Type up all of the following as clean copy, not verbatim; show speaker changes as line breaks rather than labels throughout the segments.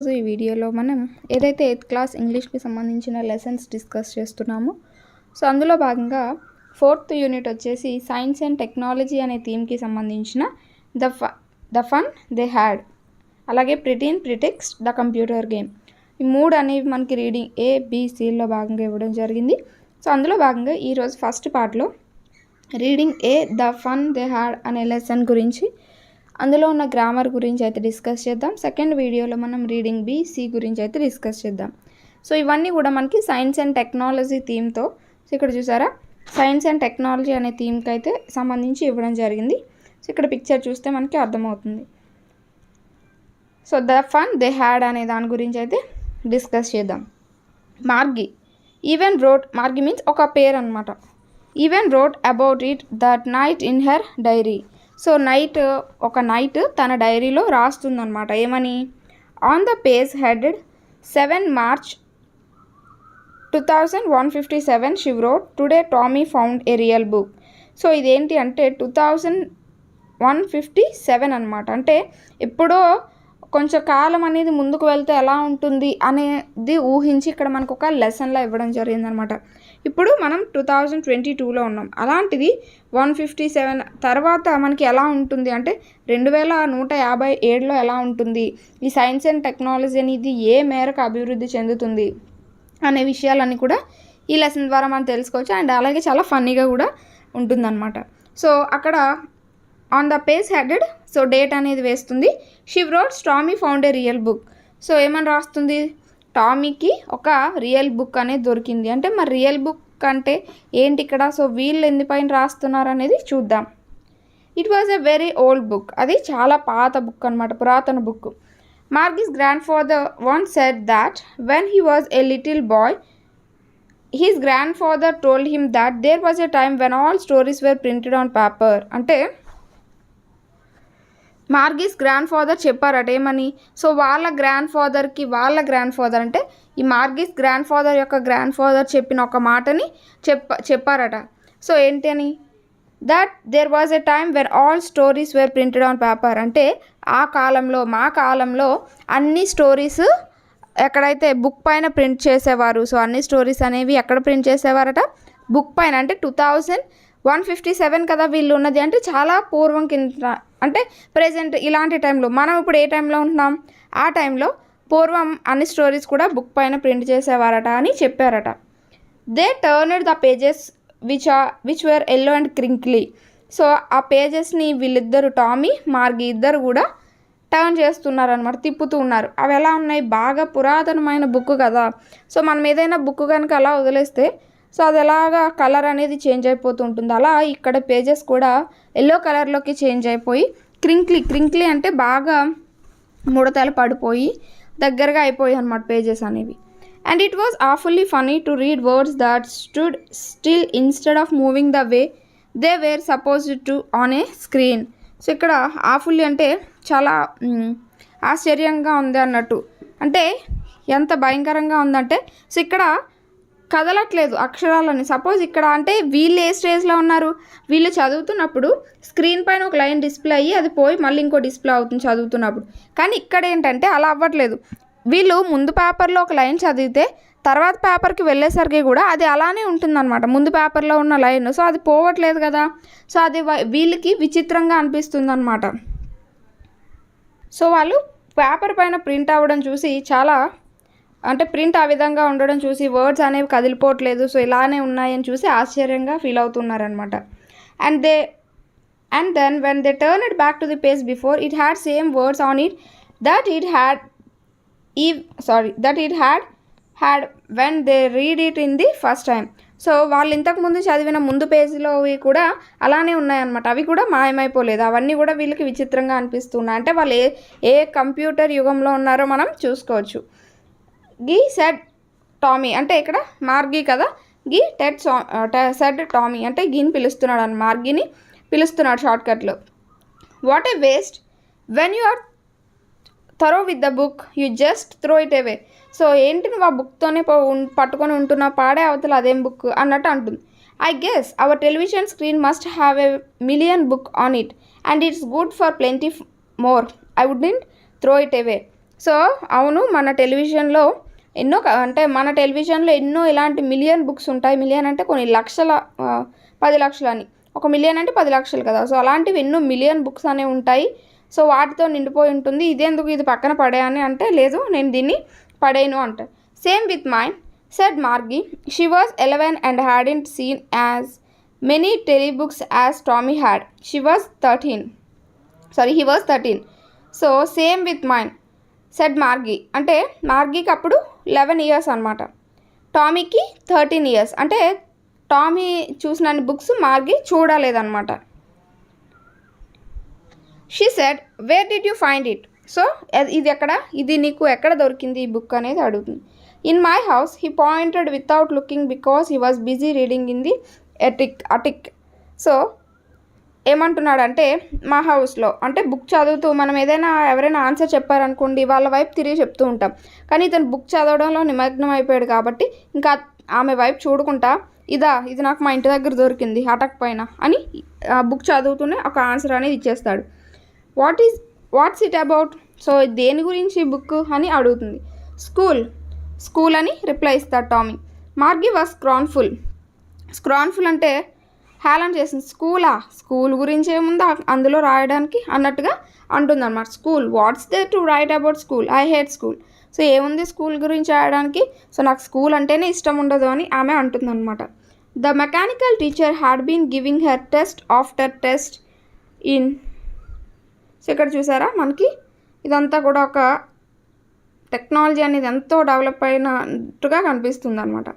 So ఈ వీడియోలో మనం ఏదైతే 8th క్లాస్ ఇంగ్లీష్కి సంబంధించిన లెసన్స్ డిస్కస్ చేస్తున్నామో సో అందులో భాగంగా 4th యూనిట్ వచ్చేసి సైన్స్ అండ్ టెక్నాలజీ అనే థీమ్కి సంబంధించిన ద ఫన్ దే హ్యాడ్, అలాగే ప్రిటీన్ ప్రిటెక్స్ట్ ద కంప్యూటర్ గేమ్, ఈ మూడు అనేవి మనకి రీడింగ్ ABCలో భాగంగా ఇవ్వడం జరిగింది. సో అందులో భాగంగా ఈరోజు ఫస్ట్ పార్ట్లో reading the fun they had అనే లెసన్ గురించి, అందులో ఉన్న గ్రామర్ గురించి అయితే డిస్కస్ చేద్దాం. సెకండ్ వీడియోలో మనం రీడింగ్ BC గురించి అయితే డిస్కస్ చేద్దాం. సో ఇవన్నీ కూడా మనకి సైన్స్ అండ్ టెక్నాలజీ థీమ్తో, సో ఇక్కడ చూసారా సైన్స్ అండ్ టెక్నాలజీ అనే థీమ్కి అయితే సంబంధించి ఇవ్వడం జరిగింది. సో ఇక్కడ పిక్చర్ చూస్తే మనకి అర్థమవుతుంది. So the fun they had అనే దాని గురించి అయితే డిస్కస్ చేద్దాం. మార్గి మీన్స్ ఒక పేరు అనమాట. Even wrote about it that night in her diary. So ఒక నైట్ తన డైరీలో రాస్తుందన్నమాట. ఏమని? On the page headed 7 March 2157 she wrote today Tommy found a real book. So ఇదేంటి అంటే 2157 అనమాట. అంటే ఎప్పుడో కొంచెం కాలం అనేది ముందుకు వెళ్తే ఎలా ఉంటుంది అనేది ఊహించి ఇక్కడ మనకు ఒక లెసన్లో ఇవ్వడం జరిగిందనమాట. ఇప్పుడు మనం 2022లో ఉన్నాం. అలాంటిది 157 తర్వాత మనకి ఎలా ఉంటుంది అంటే 2157లో ఎలా ఉంటుంది, ఈ సైన్స్ అండ్ టెక్నాలజీ అనేది ఏ మేరకు అభివృద్ధి చెందుతుంది అనే విషయాలన్నీ కూడా ఈ లెసన్ ద్వారా మనం తెలుసుకోవచ్చు. అండ్ అలాగే చాలా ఫన్నీగా కూడా ఉంటుందన్నమాట. సో అక్కడ on the page headed, so date అనేది వేస్తుంది. She wrote Tommy found a real book. So ఏమని రాస్తుంది? టామీకి ఒక రియల్ బుక్ అనేది దొరికింది. అంటే మరి రియల్ బుక్ అంటే ఏంటి ఇక్కడ? సో వీళ్ళు ఎందుపైన రాస్తున్నారు అనేది చూద్దాం. It was a very old book. అది చాలా పాత బుక్ అనమాట, పురాతన book. Margie's grandfather once said that when he was a little boy his grandfather told him that there was a time when all stories were printed on paper. అంటే Margie's grand father చెప్పారట ఏమని? So వాళ్ళ grandfather అంటే ఈ Margie's grandfather యొక్క grandfather చెప్పిన ఒక మాటని చెప్పారట. సో ఏంటి అని? That there was a time when all stories were printed on paper. అంటే ఆ కాలంలో, మా కాలంలో అన్ని స్టోరీస్ ఎక్కడైతే బుక్ పైన ప్రింట్ చేసేవారు. సో అన్ని స్టోరీస్ అనేవి ఎక్కడ ప్రింట్ చేసేవారట? బుక్ పైన. అంటే 2157 కదా వీళ్ళు ఉన్నది. అంటే చాలా పూర్వం కింద, అంటే ప్రెజెంట్ ఇలాంటి టైంలో. మనం ఇప్పుడు ఏ టైంలో ఉంటున్నాం? ఆ టైంలో పూర్వం అన్ని స్టోరీస్ కూడా బుక్ పైన ప్రింట్ చేసేవారట అని చెప్పారట. They turned the pages which were yellow and crinkly. So ఆ పేజెస్ని వీళ్ళిద్దరు, టామీ మార్గీ ఇద్దరు కూడా టర్న్ చేస్తున్నారు అనమాట, తిప్పుతూ ఉన్నారు. అవి ఎలా ఉన్నాయి? బాగా పురాతనమైన బుక్ కదా. సో మనం ఏదైనా బుక్ కనుక అలా వదిలేస్తే సో అది ఎలాగా కలర్ అనేది చేంజ్ అయిపోతూ ఉంటుంది. అలా ఇక్కడ పేజెస్ కూడా ఎల్లో కలర్లోకి చేంజ్ అయిపోయి క్రింక్లీ అంటే బాగా ముడతలు పడిపోయి దగ్గరగా అయిపోయి అనమాట పేజెస్ అనేవి. And it was awfully funny to read words that stood still instead of moving the way they were supposed to on a screen. So ఇక్కడ awfully అంటే చాలా ఆశ్చర్యంగా ఉంది అన్నట్టు. అంటే ఎంత భయంకరంగా ఉందంటే సో ఇక్కడ కదలట్లేదు అక్షరాలని. సపోజ్ ఇక్కడ అంటే వీళ్ళు ఏ స్టేజ్లో ఉన్నారు? వీళ్ళు చదువుతున్నప్పుడు స్క్రీన్ పైన ఒక లైన్ డిస్ప్లే అయ్యి అది పోయి మళ్ళీ ఇంకో డిస్ప్లే అవుతుంది చదువుతున్నప్పుడు. కానీ ఇక్కడ ఏంటంటే అలా అవ్వట్లేదు. వీళ్ళు ముందు పేపర్లో ఒక లైన్ చదివితే తర్వాత పేపర్కి వెళ్ళేసరికి కూడా అది అలానే ఉంటుందన్నమాట, ముందు పేపర్లో ఉన్న లైన్. సో అది పోవట్లేదు కదా. సో అది వీళ్ళకి విచిత్రంగా అనిపిస్తుంది అనమాట. సో వాళ్ళు పేపర్ పైన ప్రింట్ అవ్వడం చూసి చాలా, అంటే ప్రింట్ ఆ విధంగా ఉండడం చూసి వర్డ్స్ అనేవి కదిలిపోవట్లేదు, సో ఇలానే ఉన్నాయని చూసి ఆశ్చర్యంగా ఫీల్ అవుతున్నారనమాట. And then when they turned back to the page before it had same words on it that it had when they read it in the first time. So వాళ్ళు ఇంతకుముందు చదివిన ముందు పేజీలో కూడా అలానే ఉన్నాయన్నమాట. అవి కూడా మాయమైపోలేదు. అవన్నీ కూడా వీళ్ళకి విచిత్రంగా అనిపిస్తున్నాయి. అంటే వాళ్ళు ఏ కంప్యూటర్ యుగంలో ఉన్నారో మనం చూసుకోవచ్చు. గీ సెడ్ టామీ, అంటే ఇక్కడ మార్గీ కదా, గీ సెడ్ టామీ అంటే గీని పిలుస్తున్నాడు అని, మార్గీని పిలుస్తున్నాడు షార్ట్కట్లో. What a waste when you are through with the book you just throw it away. So ఏంటి నువ్వు ఆ బుక్తోనే పట్టుకొని ఉంటున్నావు, పాడే అవతల అదేం బుక్ అన్నట్టు అంటుంది. I guess our television screen must have a million book on it and it's good for plenty more. I wouldn't throw it away. So అవును, మన టెలివిజన్లో ఎన్నో ఇలాంటి మిలియన్ బుక్స్ ఉంటాయి. మిలియన్ అంటే కొన్ని లక్షల 10 లక్షలు అని, 1 మిలియన్ అంటే 10 లక్షలు కదా. సో అలాంటివి ఎన్నో మిలియన్ బుక్స్ అనేవి ఉంటాయి. సో వాటితో నిండిపోయి ఉంటుంది. ఇదేందుకు ఇది పక్కన పడేయని అంటే, లేదు నేను దీన్ని పడేయను అంట. Same with mind said Margie. She was 11 and hadn't seen as many telebooks as Tommy had. He was 13. So same with mind said Margie అంటే మార్గీకి అప్పుడు 11 ఇయర్స్ అనమాట, టామీకి 13 ఇయర్స్. అంటే టామీ చూసిన బుక్స్ మార్గీ చూడలేదన్నమాట. She said where did you find it. So ఇది నీకు ఎక్కడ దొరికింది ఈ బుక్ అనేది అడుగుతుంది. In my house he pointed without looking because he was busy reading in the attic. So ఏమంటున్నాడంటే, మా హౌస్లో అంటే బుక్ చదువుతూ, మనం ఎవరైనా ఆన్సర్ చెప్పారనుకోండి వాళ్ళ వైపు తిరిగి చెప్తూ ఉంటాం. కానీ ఇతను బుక్ చదవడంలో నిమగ్నం అయిపోయాడు కాబట్టి ఇంకా ఆమె వైపు చూడకుండా ఇది నాకు మా ఇంటి దగ్గర దొరికింది అటక్ పైన అని బుక్ చదువుతూనే ఒక ఆన్సర్ అనేది ఇచ్చేస్తాడు. What's it about. సో దేని గురించి బుక్ అని అడుగుతుంది. స్కూల్ అని రిప్లై ఇస్తాడు టామీ. మార్గీ వాజ్ స్క్రాన్ఫుల్ అంటే హేళన చేసింది. స్కూల్ గురించి ఏముంది అందులో రాయడానికి అన్నట్టుగా అంటుందన్నమాట. School, what's there to write about school, I hate school. So ఏముంది స్కూల్ గురించి రాయడానికి, సో నాకు స్కూల్ అంటేనే ఇష్టం ఉండదు అని ఆమె అంటుందన్నమాట. The mechanical teacher had been giving her test after test in. So ఇక్కడ చూసారా, మనకి ఇదంతా కూడా ఒక టెక్నాలజీ అనేది ఎంతో డెవలప్ అయినట్టుగా కనిపిస్తుంది అనమాట.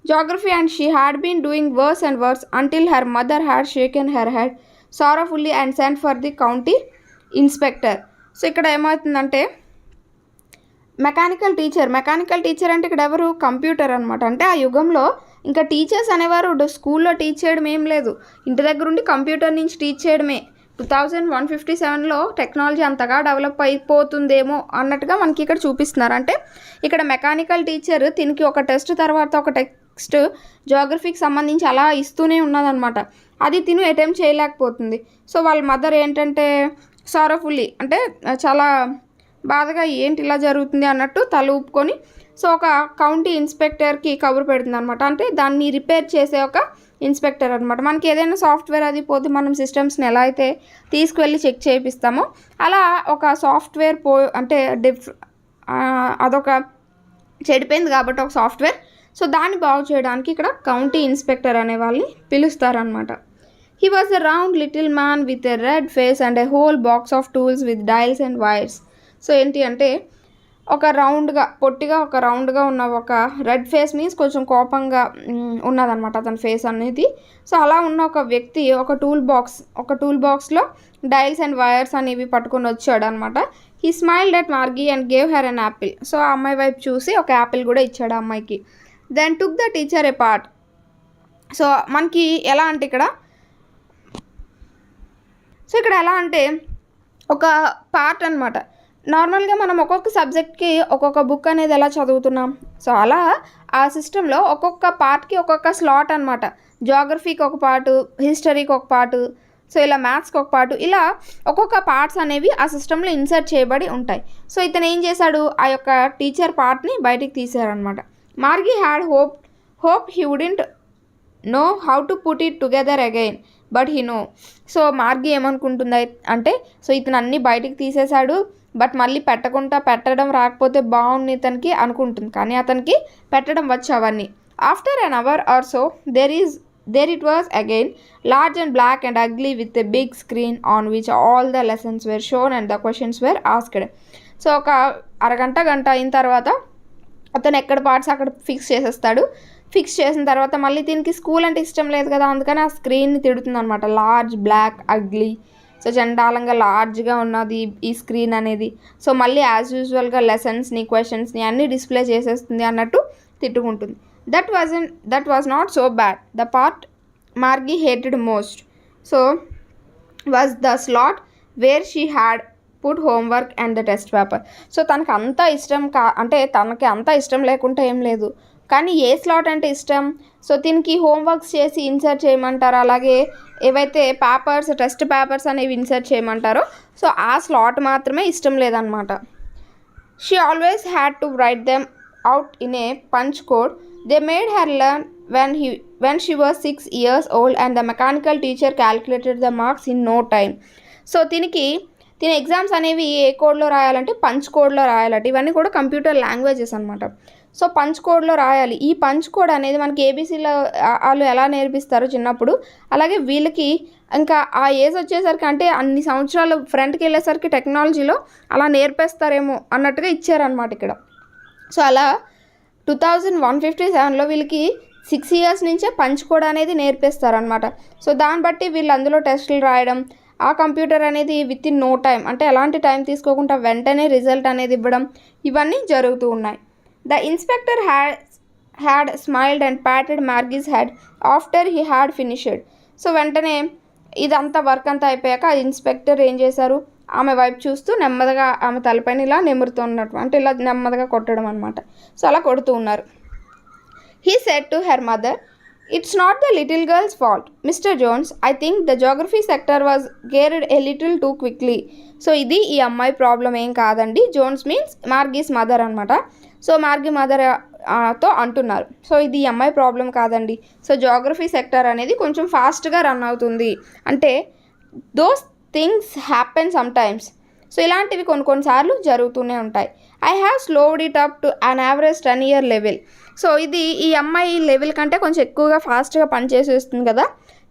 Geography, and she had been doing worse and worse until her mother had shaken her head sorrowfully and sent for the county inspector. So ఇక్కడ ఏమవుతుందంటే మెకానికల్ టీచర్ అంటే ఇక్కడ ఎవరు, కంప్యూటర్ అనమాట. అంటే ఆ యుగంలో ఇంకా టీచర్స్ అనేవారు స్కూల్లో టీచ్ చేయడం ఏం లేదు, ఇంటి దగ్గర ఉండి కంప్యూటర్ నుంచి టీచ్ చేయడమే. 2157లో టెక్నాలజీ అంతగా డెవలప్ అయిపోతుందేమో అన్నట్టుగా మనకి ఇక్కడ చూపిస్తున్నారు. అంటే ఇక్కడ మెకానికల్ టీచర్ తినికి ఒక టెస్ట్ తర్వాత ఒక టెక్స్ట్ జియోగ్రఫీకి సంబంధించి అలా ఇస్తూనే ఉన్నదనమాట. అది తిను అటెంప్ట్ చేయలేకపోతుంది. సో వాళ్ళ మదర్ ఏంటంటే సారోఫుల్లీ అంటే చాలా బాధగా ఏంటి ఇలా జరుగుతుంది అన్నట్టు తల ఊపుకొని సో ఒక కౌంటీ ఇన్స్పెక్టర్కి కబురు పెడుతుంది అనమాట. అంటే దాన్ని రిపేర్ చేసే ఒక ఇన్స్పెక్టర్ అనమాట. మనకి ఏదైనా సాఫ్ట్వేర్ అది పోతే మనం సిస్టమ్స్ని ఎలా అయితే తీసుకువెళ్ళి చెక్ చేయిస్తామో అలా ఒక సాఫ్ట్వేర్ అదొక చెడిపోయింది కాబట్టి ఒక సాఫ్ట్వేర్, సో దాన్ని బాగు చేయడానికి ఇక్కడ కౌంటీ ఇన్స్పెక్టర్ అనే వాళ్ళని పిలుస్తారనమాట. He was a round little man with a red face and a whole box of tools with dials and wires. So ఏంటి అంటే పొట్టిగా ఒక రౌండ్గా ఉన్న ఒక రెడ్ ఫేస్ మీన్స్ కొంచెం కోపంగా ఉన్నదనమాట అతని ఫేస్ అనేది. సో అలా ఉన్న ఒక వ్యక్తి ఒక టూల్ బాక్స్లో డైల్స్ అండ్ వైర్స్ అనేవి పట్టుకొని వచ్చాడు అనమాట. He smiled at Margie and gave her an apple. So ఆ అమ్మాయి వైపు చూసి ఒక యాపిల్ కూడా ఇచ్చాడు ఆ అమ్మాయికి. Then took the teacher apart. So మనకి ఎలా అంటే ఇక్కడ ఎలా అంటే ఒక పార్ట్ అనమాట. నార్మల్గా మనం ఒక్కొక్క సబ్జెక్ట్కి ఒక్కొక్క బుక్ అనేది ఎలా చదువుతున్నాం, సో అలా ఆ సిస్టంలో ఒక్కొక్క పార్ట్కి ఒక్కొక్క స్లాట్ అనమాట. జియోగ్రఫీకి ఒక పార్టు, హిస్టరీకి ఒక పార్టు, సో ఇలా మ్యాథ్స్కి ఒక పార్టు, ఇలా ఒక్కొక్క పార్ట్స్ అనేవి ఆ సిస్టంలో ఇన్సర్ట్ చేయబడి ఉంటాయి. సో ఇతను ఏం చేశాడు, ఆ యొక్క టీచర్ పార్ట్ని బయటికి తీశారనమాట. Margie had hope he wouldn't know how to put it together again but he know. So Margie ఏమనుకుంటుంది అంటే, సో ఇతను అన్నీ బయటికి తీసేశాడు బట్ మళ్ళీ పెట్టడం రాకపోతే బాగుంది ఇతనికి అనుకుంటుంది, కానీ అతనికి పెట్టడం వచ్చు అవన్నీ. After an hour or so there it was again, large and black and ugly with a big screen on which all the lessons were shown and the questions were asked. So ఒక గంట అయిన తర్వాత అతను ఎక్కడ parts అక్కడ fix చేసిన తర్వాత మళ్ళీ దీనికి స్కూల్ అంటే ఇష్టం లేదు కదా, అందుకని ఆ స్క్రీన్ని తిడుతుంది అనమాట. లార్జ్, బ్లాక్, అగ్లీ, సో చండాలంగా లార్జ్గా ఉన్నది ఈ స్క్రీన్ అనేది. సో మళ్ళీ యాజ్ యూజువల్గా లెసన్స్ని, క్వశ్చన్స్ని అన్నీ డిస్ప్లే చేసేస్తుంది అన్నట్టు తిట్టుకుంటుంది. That was not so bad. The part Margie hated most so was the slot where she had put homework and the test paper. So తనకి అంత ఇష్టం తనకి అంత ఇష్టం లేకుంటే ఏం లేదు, కానీ ఏ స్లాట్ అంటే ఇష్టం, సో దీనికి హోంవర్క్స్ చేసి ఇన్సర్ట్ చేయమంటారు, అలాగే ఏవైతే టెస్ట్ పేపర్స్ అనేవి ఇన్సర్ట్ చేయమంటారో సో ఆ స్లాట్ మాత్రమే ఇష్టం లేదనమాట. She always had to write them out in a punch code. They made her learn when she was 6 years old, and the mechanical teacher calculated the marks in no time. So తిన exams అనేవి ఏ కోడ్లో రాయాలంటే punch కోడ్లో రాయాలట. ఇవన్నీ కూడా computer languages అనమాట. So punch కోడ్లో రాయాలి. ఈ పంచ్ కోడ్ అనేది మనకి ఏబీసీలో వాళ్ళు ఎలా నేర్పిస్తారో చిన్నప్పుడు, అలాగే వీళ్ళకి ఇంకా ఆ ఏజ్ వచ్చేసరికి అంటే అన్ని సంవత్సరాలు ఫ్రంట్కి వెళ్ళేసరికి టెక్నాలజీలో అలా నేర్పేస్తారేమో అన్నట్టుగా ఇచ్చారనమాట ఇక్కడ. సో అలా 2157లో వీళ్ళకి 6 years నుంచే పంచ్ కోడ్ అనేది నేర్పిస్తారనమాట. సో దాన్ని బట్టి వీళ్ళు అందులో టెస్టులు రాయడం, ఆ కంప్యూటర్ అనేది విత్ ఇన్ నో టైం అంటే ఎలాంటి టైం తీసుకోకుండా వెంటనే రిజల్ట్ అనేది ఇవ్వడం, ఇవన్నీ జరుగుతూ ఉన్నాయి. The inspector had smiled and patted మార్గీస్ head after he had ఫినిషెడ్. So వెంటనే ఇదంతా వర్క్ అంతా అయిపోయాక ఆ ఇన్స్పెక్టర్ ఏం చేశారు, ఆమె వైపు చూస్తూ నెమ్మదిగా ఆమె తలపైన ఇలా నిమురుతున్నట్టు అంటే ఇలా నెమ్మదిగా కొట్టడం అనమాట. సో అలా కొడుతూ ఉన్నారు. He said to her mother, "It's not the little girl's fault, Mr. Jones. I think the geography sector was geared a little too quickly." So ఇది ఈ అమ్మాయి ప్రాబ్లం ఏం కాదండి. జోన్స్ మీన్స్ మార్గీస్ మదర్ అనమాట. సో మార్గీ మదర్ తో అంటున్నారు. So ఇది ఈ అమ్మాయి ప్రాబ్లం కాదండి. సో జోగ్రఫీ సెక్టర్ అనేది కొంచెం ఫాస్ట్గా రన్ అవుతుంది. అంటే those things happen some times. So ఇలాంటివి కొన్నిసార్లు జరుగుతూనే ఉంటాయి. I have slowed it up to an average 10-year level. So ఇది ఈ అమ్మాయి లెవెల్ కంటే కొంచెం ఎక్కువగా ఫాస్ట్గా పనిచేసేస్తుంది కదా,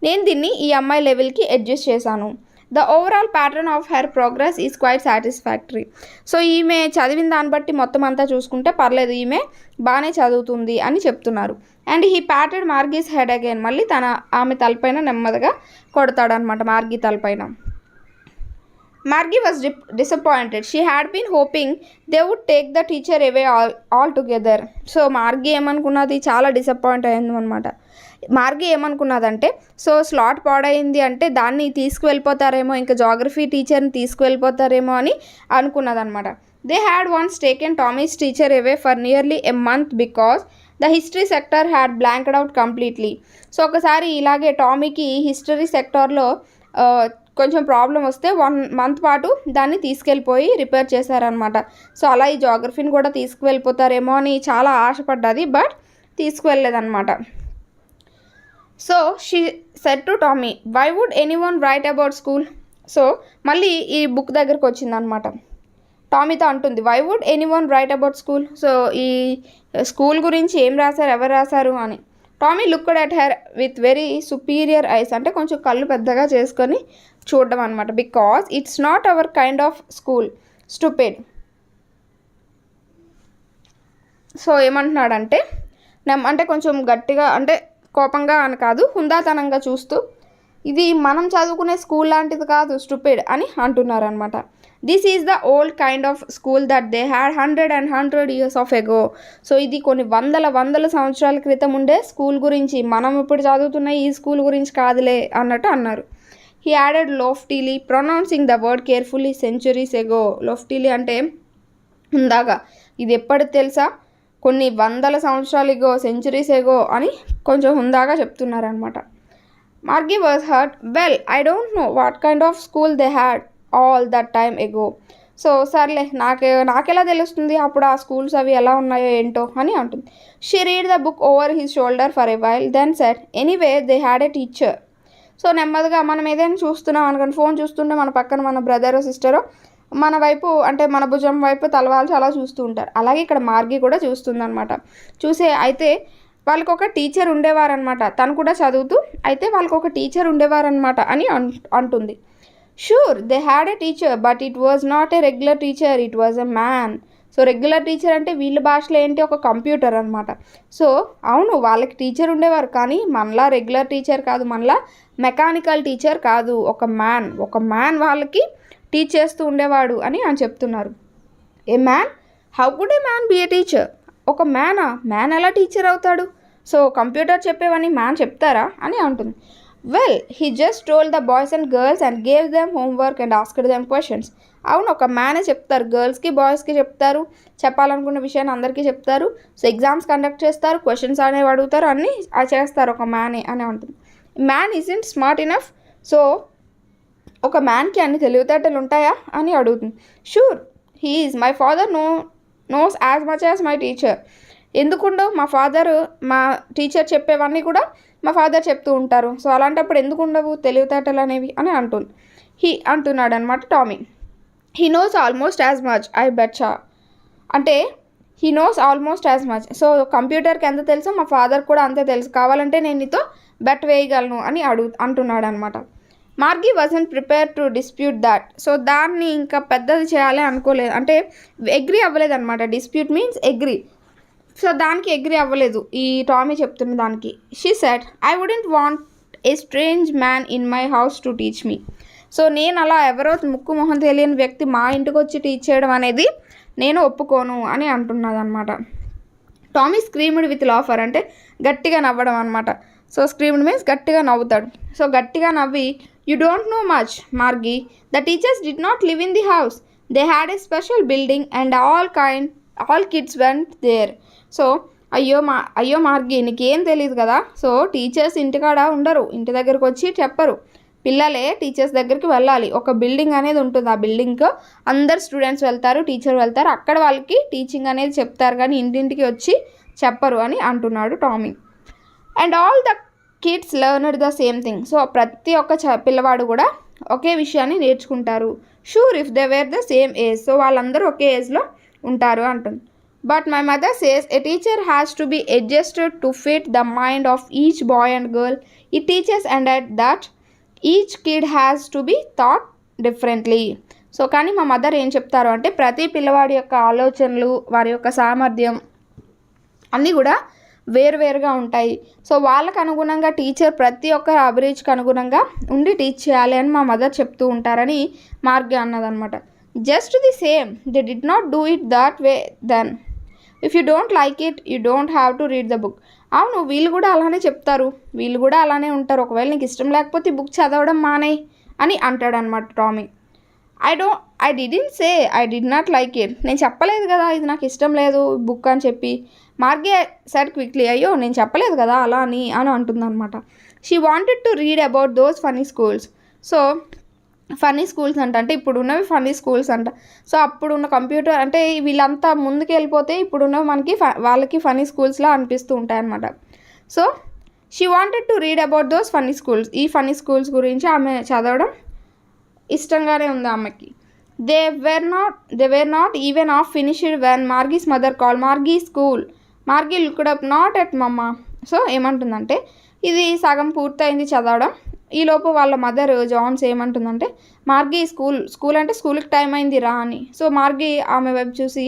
నేను దీన్ని ఈ అమ్మాయి లెవెల్కి అడ్జస్ట్ చేశాను. The overall pattern of her progress is quite satisfactory. So ఈమె చదివిన దాన్ని బట్టి మొత్తం అంతా చూసుకుంటే పర్లేదు, ఈమె బాగానే చదువుతుంది అని చెప్తున్నారు. And he patted మార్గీస్ head again. మళ్ళీ ఆమె తలపైన నెమ్మదిగా కొడతాడనమాట, మార్గీ తలపైన. Margie was disappointed. She had been hoping they would take the teacher away altogether. So Margie ఏమనుకున్నది, చాలా డిసప్పాయింట్ అయింది అనమాట. మార్గీ ఏమనుకున్నదంటే, సో స్లాట్ పాడైంది అంటే దాన్ని తీసుకువెళ్ళిపోతారేమో, ఇంకా జాగ్రఫీ టీచర్ని తీసుకువెళ్ళిపోతారేమో అని అనుకున్నదనమాట. They had once taken Tommy's teacher away for nearly a month because the history sector had blanked out completely. So ఒకసారి ఇలాగే టామీకి హిస్టరీ సెక్టార్లో కొంచెం ప్రాబ్లం వస్తే 1 month పాటు దాన్ని తీసుకెళ్ళిపోయి రిపేర్ చేశారనమాట. సో అలా ఈ జాగ్రఫీని కూడా తీసుకువెళ్ళిపోతారేమో అని చాలా ఆశపడ్డది, బట్ తీసుకువెళ్ళలేదన్నమాట. So she said to Tommy, why would anyone write about school. So మళ్ళీ ఈ బుక్ దగ్గరకు వచ్చిందనమాట. టామీతో అంటుంది, వై would anyone write about school. So ఈ స్కూల్ గురించి ఏం రాశారు, ఎవరు రాశారు అని. Tommy looked at her with very superior eyes. అంటే కొంచెం కళ్ళు పెద్దగా చేసుకొని చూడడం అనమాట. Because it's not our kind of school, stupid. So ఏమంటున్నాడంటే, అంటే కొంచెం గట్టిగా అంటే కోపంగా అని కాదు, హుందాతనంగా చూస్తూ, ఇది మనం చదువుకునే స్కూల్ లాంటిది కాదు, స్టూపిడ్ అని అంటున్నారనమాట. This is the old kind of school that they had 100 years of ago. So ఇది కొన్ని వందల సంవత్సరాల క్రితం ఉండే స్కూల్ గురించి, మనం ఇప్పుడు చదువుతున్న ఈ స్కూల్ గురించి కాదులే అన్నట్టు అన్నారు. He added loftily, pronouncing the word carefully, centuries ago. Loftily అంటే ఉందాగా, ఇది ఎప్పటికి తెలుసా, కొన్ని వందల సంవత్సరాలు ఎగో, సెంచురీస్ ఎగో అని కొంచెం హుందాగా చెప్తున్నారనమాట. Margie was hurt. Well, I don't know what kind of school they had all that time ago. So సర్లే, నాకెలా తెలుస్తుంది అప్పుడు ఆ స్కూల్స్ అవి ఎలా ఉన్నాయో ఏంటో అని అంటుంది. She read the book over his shoulder for a while, then said, anyway they had a teacher. So నెమ్మదిగా మనం ఏదైనా చూస్తున్నాం అనుకోండి, ఫోన్ చూస్తుంటే మన పక్కన మన బ్రదరో సిస్టరో మన వైపు అంటే మన భుజం వైపు తలవాల్చి అలా చూస్తూ ఉంటారు. అలాగే ఇక్కడ మార్గీ కూడా చూస్తుందన్నమాట. అయితే వాళ్ళకు ఒక టీచర్ ఉండేవారనమాట, తను కూడా చదువుతూ అయితే వాళ్ళకు ఒక టీచర్ ఉండేవారనమాట అని అంటుంది. Sure they had a teacher, but it was not a regular teacher, it was a man. So regular teacher అంటే వీళ్ళ భాషలో ఏంటి, ఒక కంప్యూటర్ అనమాట. సో అవును, వాళ్ళకి టీచర్ ఉండేవారు, కానీ మనలా రెగ్యులర్ టీచర్ కాదు, మనలా మెకానికల్ టీచర్ కాదు, ఒక మ్యాన్ వాళ్ళకి టీచ్ చేస్తూ ఉండేవాడు అని చెప్తున్నారు. A man, how could a man be a teacher. ఒక మ్యాన్ ఎలా టీచర్ అవుతాడు. సో కంప్యూటర్ చెప్పేవని మ్యాన్ చెప్తారా అని అంటుంది. Well, he just told the boys and girls and gave them homework and asked them questions. అవును, ఒక మ్యానే చెప్తారు, గర్ల్స్కి బాయ్స్కి చెప్తారు, చెప్పాలనుకున్న విషయాన్ని అందరికీ చెప్తారు. సో ఎగ్జామ్స్ కండక్ట్ చేస్తారు, క్వశ్చన్స్ అనేవి అడుగుతారు, అన్నీ చేస్తారు ఒక మ్యానే అని అంటుంది. Man isn't smart enough. So ఒక మ్యాన్కి అన్ని తెలివితేటలు ఉంటాయా అని అడుగుతుంది. Sure he is, my father knows as much as my teacher. ఎందుకుండవు? మా టీచర్ చెప్పేవన్నీ కూడా మా ఫాదర్ చెప్తూ ఉంటారు. సో అలాంటప్పుడు ఎందుకు ఉండవు తెలివితేటలు అనేవి అని అంటున్నాడు అనమాట Tommy. He knows almost as much I betcha. అంటే he knows almost as much. So కంప్యూటర్కి ఎంత తెలుసో మా ఫాదర్ కూడా అంతే తెలుసు, కావాలంటే నేను నీతో బెట్ వేయగలను అని అంటున్నాడు అనమాట. Margie wasn't prepare to dispute that. So దాన్ని ఇంకా పెద్దది చేయాలి అనుకోలేదు, అంటే అగ్రీ అవ్వలేదు అనమాట. Dispute means agree. సో దానికి అగ్రీ అవ్వలేదు ఈ టామీ చెప్తున్న దానికి. She said I wouldn't want a strange man in my house to teach me. So నేను అలా ఎవరో ముక్కు మొహం తెలియని వ్యక్తి మా ఇంటికి వచ్చి టీచ్ చేయడం అనేది నేను ఒప్పుకోను అని అంటున్నది అనమాట. టామీ స్క్రీమ్డ్ విత్ లాఫర్, అంటే గట్టిగా నవ్వడం అనమాట. సో స్క్రీమ్డ్ మీన్స్ గట్టిగా నవ్వుతాడు. సో గట్టిగా నవ్వి you don't know much Margie, the teachers did not live in the house, they had a special building and all kids went there. So అయ్యో Margie, నీకేం తెలియదు కదా. సో టీచర్స్ ఇంటికాడ ఉండరు, ఇంటి దగ్గరకు వచ్చి చెప్పరు, పిల్లలే టీచర్స్ దగ్గరికి వెళ్ళాలి. ఒక బిల్డింగ్ అనేది ఉంటుంది, ఆ బిల్డింగ్కి అందరు స్టూడెంట్స్ వెళ్తారు, టీచర్ వెళ్తారు, అక్కడ వాళ్ళకి టీచింగ్ అనేది చెప్తారు కానీ ఇంటింటికి వచ్చి చెప్పరు అని అంటున్నాడు Tommy. And all the kids learned the same thing. So ప్రతి ఒక్క పిల్లవాడు కూడా ఒకే విషయాన్ని నేర్చుకుంటారు. Sure if they were the same age. So వాళ్ళందరూ ఒకే ఏజ్లో ఉంటారు అంటుంది. But my mother says a teacher has to be adjusted to fit the mind of each boy and girl ఈ teachers and at that each kid has to be thought differently. So కానీ మా mother ఏం చెప్తారు అంటే ప్రతి పిల్లవాడి యొక్క ఆలోచనలు, వారి యొక్క సామర్థ్యం అన్నీ కూడా వేరువేరుగా ఉంటాయి. సో వాళ్ళకు అనుగుణంగా టీచర్ ప్రతి ఒక్క అభిరుచికి అనుగుణంగా ఉండి టీచ్ చేయాలి అని మా మదర్ చెప్తూ ఉంటారని మార్గీ అన్నదనమాట. Just the same they did not do it that way then. If you don't like it you don't have to read the book. అవును, వీళ్ళు కూడా అలానే చెప్తారు, వీళ్ళు కూడా అలానే ఉంటారు. ఒకవేళ నీకు ఇష్టం లేకపోతే బుక్ చదవడం మానేయ్ అని అంటాడనమాట Tommy. I didn't say I did not like it. నేను చెప్పలేదు కదా ఇది నాకు ఇష్టం లేదు బుక్ అని చెప్పి. మార్గీ సెడ్ క్విక్లీ, అయ్యో నేను చెప్పలేదు కదా అలా అని అంటుందన్నమాట. She wanted to read about those funny schools. So funny schools అంటే ఇప్పుడు ఉన్నవి ఫన్నీ స్కూల్స్ అంట. సో అప్పుడున్న కంప్యూటర్ అంటే వీళ్ళంతా ముందుకు వెళ్ళిపోతే ఇప్పుడున్నవి మనకి వాళ్ళకి ఫన్నీ స్కూల్స్లా అనిపిస్తూ ఉంటాయి అన్నమాట. So she wanted to read about those funny schools. ఈ ఫన్నీ స్కూల్స్ గురించి ఆమె చదవడం ఇష్టంగానే ఉంది ఆమెకి. They were not even half finished when Margie's mother call Margie school. Margie looked up not at mamma. So ఏమంటుందంటే ఇది సగం పూర్తయింది చదవడం, ఈలోపు వాళ్ళ మదర్ జాన్స్ ఏమంటుందంటే మార్గీ స్కూల్ అంటే స్కూల్కి టైం అయింది రా అని. సో మార్గీ ఆమె వైపు చూసి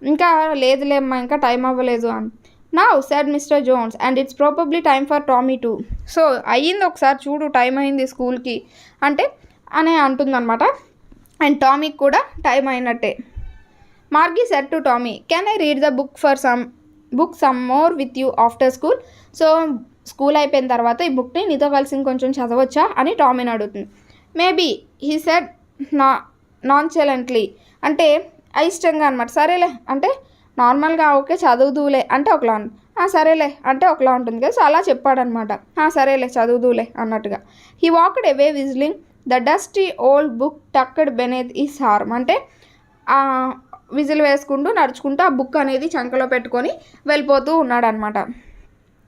ఇంకా లేదులేమ్మా ఇంకా టైం అవ్వలేదు అని. Now said Mr Jones and it's probably time for Tommy too. So అయ్యింది ఒకసారి చూడు టైం అయింది స్కూల్కి అంటే అని అంటుందన్నమాట. అండ్ టామీకి కూడా టైం అయినట్టే. Margie said to Tommy can I read the book some more with you after school. So school అయిపోయిన తర్వాత ఈ బుక్ని నీతో కలిసి ఇంకొంచెం చదవచ్చా అని టామీని అడుగుతుంది. మేబీ హీ సెడ్ నాన్చెలెంట్లీ, అంటే అయిష్టంగా అనమాట. సరేలే అంటే నార్మల్గా ఓకే చదువుదూలే అంటే ఒకలా సరేలే అంటే ఒకలా ఉంటుంది కదా. సో అలా చెప్పాడనమాట. సరేలే చదువుదూలే అన్నట్టుగా. He walked away whistling the dusty old book tucked beneath his arm. అంటే విజిల్ వేసుకుంటూ నడుచుకుంటూ ఆ బుక్ అనేది చంకలో పెట్టుకొని వెళ్ళిపోతూ ఉన్నాడనమాట.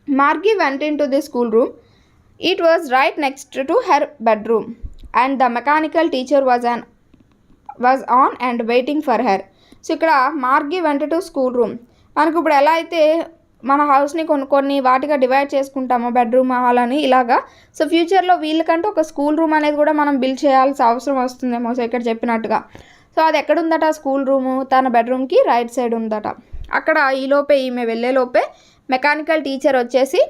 Margie went in to the school room. It was right next to her bedroom and the mechanical teacher was on and waiting for her. So ఇక్కడ Margie went to school room. మనకు ఇప్పుడు ఎలా అయితే మన హౌస్ని కొన్ని వాటిగా డివైడ్ చేసుకుంటామో bedroom hall అని ఇలాగా. సో ఫ్యూచర్లో వీళ్ళకంటే ఒక స్కూల్ రూమ్ అనేది కూడా మనం బిల్డ్ చేయాల్సిన అవసరం వస్తుందేమో. సో ఇక్కడ చెప్పినట్టుగా సో అది ఎక్కడుందట స్కూల్ రూము తన బెడ్రూమ్కి రైట్ సైడ్ ఉందట. అక్కడ ఈలోపే ఈమె వెళ్ళేలోపే మెకానికల్ టీచర్ వచ్చేసి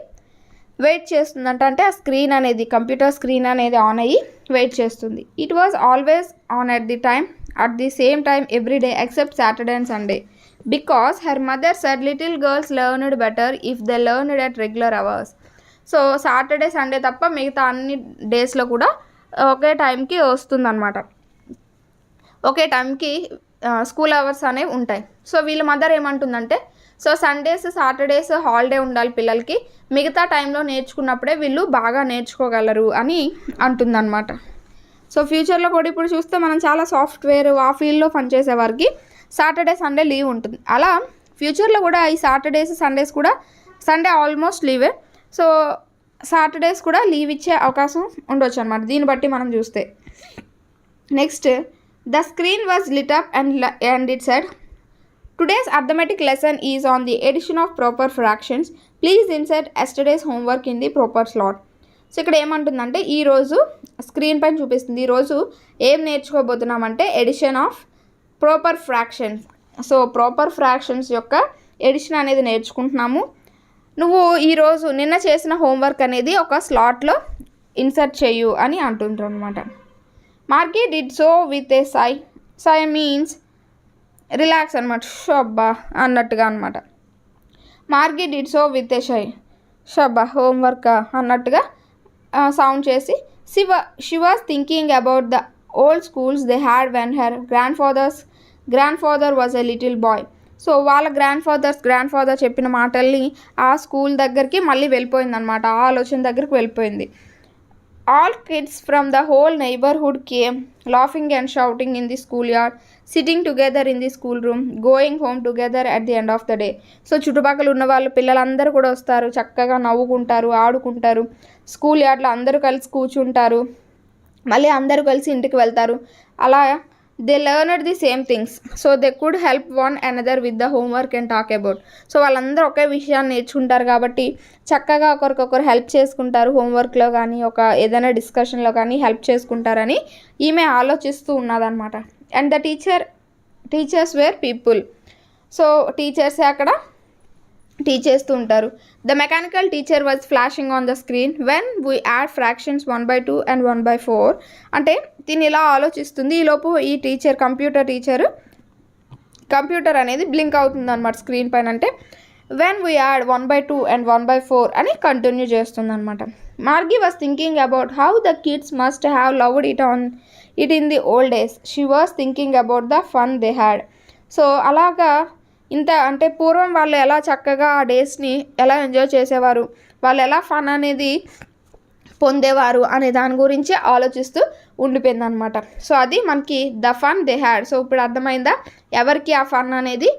వెయిట్ చేస్తుందంట. అంటే ఆ స్క్రీన్ అనేది కంప్యూటర్ స్క్రీన్ అనేది ఆన్ అయ్యి వెయిట్ చేస్తుంది. It was always on at the same time every day except Saturday and Sunday because her mother said little girls learned better if they learned at regular hours. So Saturday Sunday తప్ప మిగతా అన్ని డేస్లో కూడా ఒకే టైంకి వస్తుందన్నమాట. ఒకే టైంకి school hours అనేవి ఉంటాయి. సో వీళ్ళ మదర్ ఏమంటుందంటే సో సండేస్ సాటర్డేస్ హాలిడే ఉండాలి పిల్లలకి, మిగతా టైంలో నేర్చుకున్నప్పుడే వీళ్ళు బాగా నేర్చుకోగలరు అని అంటుందన్నమాట. సో ఫ్యూచర్లో కూడా ఇప్పుడు చూస్తే మనం చాలా సాఫ్ట్వేర్ ఆ ఫీల్డ్లో పనిచేసే వారికి సాటర్డే సండే లీవ్ ఉంటుంది. అలా ఫ్యూచర్లో కూడా ఈ సాటర్డేస్ సండేస్ కూడా, సండే ఆల్మోస్ట్ లీవే, సో సాటర్డేస్ కూడా లీవ్ ఇచ్చే అవకాశం ఉండొచ్చు అనమాట దీన్ని బట్టి మనం చూస్తే. Next, the screen was lit up and it said, today's arithmetic lesson is on the addition of proper fractions, please insert yesterday's homework in the proper slot. So ఇక్కడ ఏమంటుందంటే ఈరోజు స్క్రీన్ పైన చూపిస్తుంది, ఈరోజు ఏం నేర్చుకోబోతున్నామంటే addition of proper fractions. So proper fractions యొక్క addition అనేది నేర్చుకుంటున్నాము. నువ్వు ఈరోజు నిన్న చేసిన హోంవర్క్ అనేది ఒక స్లాట్లో ఇన్సర్ట్ చేయు అని అంటుంటారు అనమాట. Margie did so with a sigh. Sigh means relax అనమాట, షబ్బా అన్నట్టుగా అనమాట. Margie did so with a షబ్బా హోంవర్క్ అన్నట్టుగా సౌండ్ చేసి, she was thinking about the old schools they had when her grandfather was a little boy. So వాళ్ళ grandfather చెప్పిన మాటల్ని ఆ స్కూల్ దగ్గరికి మళ్ళీ వెళ్ళిపోయిందనమాట, ఆ ఆలోచన దగ్గరికి వెళ్ళిపోయింది. All kids from the whole neighbourhood came laughing and shouting in the school yard, sitting together in the school room, going home together at the end of the day. So చుట్టుపక్కల ఉన్న వాళ్ళు పిల్లలందరూ కూడా వస్తారు, చక్కగా నవ్వుకుంటారు, ఆడుకుంటారు, స్కూల్ యార్డ్లో అందరూ కలిసి కూర్చుంటారు, మళ్ళీ అందరూ కలిసి ఇంటికి వెళ్తారు. అలా they learned the same things, so they could help one another with the homework and talk about. So వాళ్ళందరూ ఒకే విషయాన్ని నేర్చుకుంటారు కాబట్టి చక్కగా ఒకరికొకరు హెల్ప్ చేసుకుంటారు, హోంవర్క్లో కానీ ఒక ఏదైనా డిస్కషన్లో కానీ హెల్ప్ చేసుకుంటారని ఈమె ఆలోచిస్తూ ఉన్నదన్నమాట. And the teachers were people. So టీచర్సే అక్కడ టీచ్ చేస్తూ ఉంటారు. The mechanical teacher was flashing on the screen when we add fractions 1/2 and 1/4. అంటే దీన్ని ఇలా ఆలోచిస్తుంది, ఈలోపు ఈ కంప్యూటర్ అనేది బ్లింక్ అవుతుంది అనమాట స్క్రీన్ పైన. అంటే వెన్ వీ యాడ్ 1/2 and 1/4 అని కంటిన్యూ చేస్తుంది అనమాట. Margie was thinking about how the kids must have loved it in the old days, she was thinking about the fun they had. So అలాగా అంటే పూర్వం వాళ్ళు ఎలా చక్కగా ఆ డేస్ని ఎలా ఎంజాయ్ చేసేవారు, వాళ్ళు ఎలా ఫన్ అనేది పొందేవారు అనే దాని గురించి ఆలోచిస్తూ ఉండిపోయిందనమాట. సో అది మనకి the fun they had. So ఇప్పుడు అర్థమైందా ఎవరికి ఆ ఫన్ అనేది.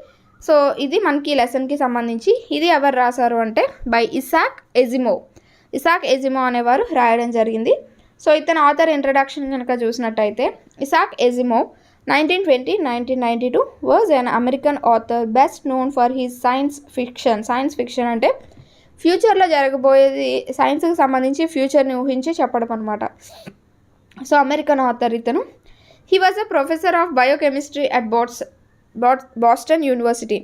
సో ఇది మనకి లెసన్కి సంబంధించి. ఇది ఎవరు రాశారు అంటే బై ఇసాక్ ఎజిమో అనేవారు రాయడం జరిగింది. సో ఇతను ఆథర్ ఇంట్రడక్షన్ కనుక చూసినట్టయితే, Isaac ఎజిమో 1920-1992 was an American author best known for his science fiction అంటే ఫ్యూచర్లో జరగబోయేది, సైన్స్కి సంబంధించి ఫ్యూచర్ని ఊహించి చెప్పడం అనమాట. సో అమెరికన్ ఆథర్ ఇతను. He was a professor of biochemistry at Boston university.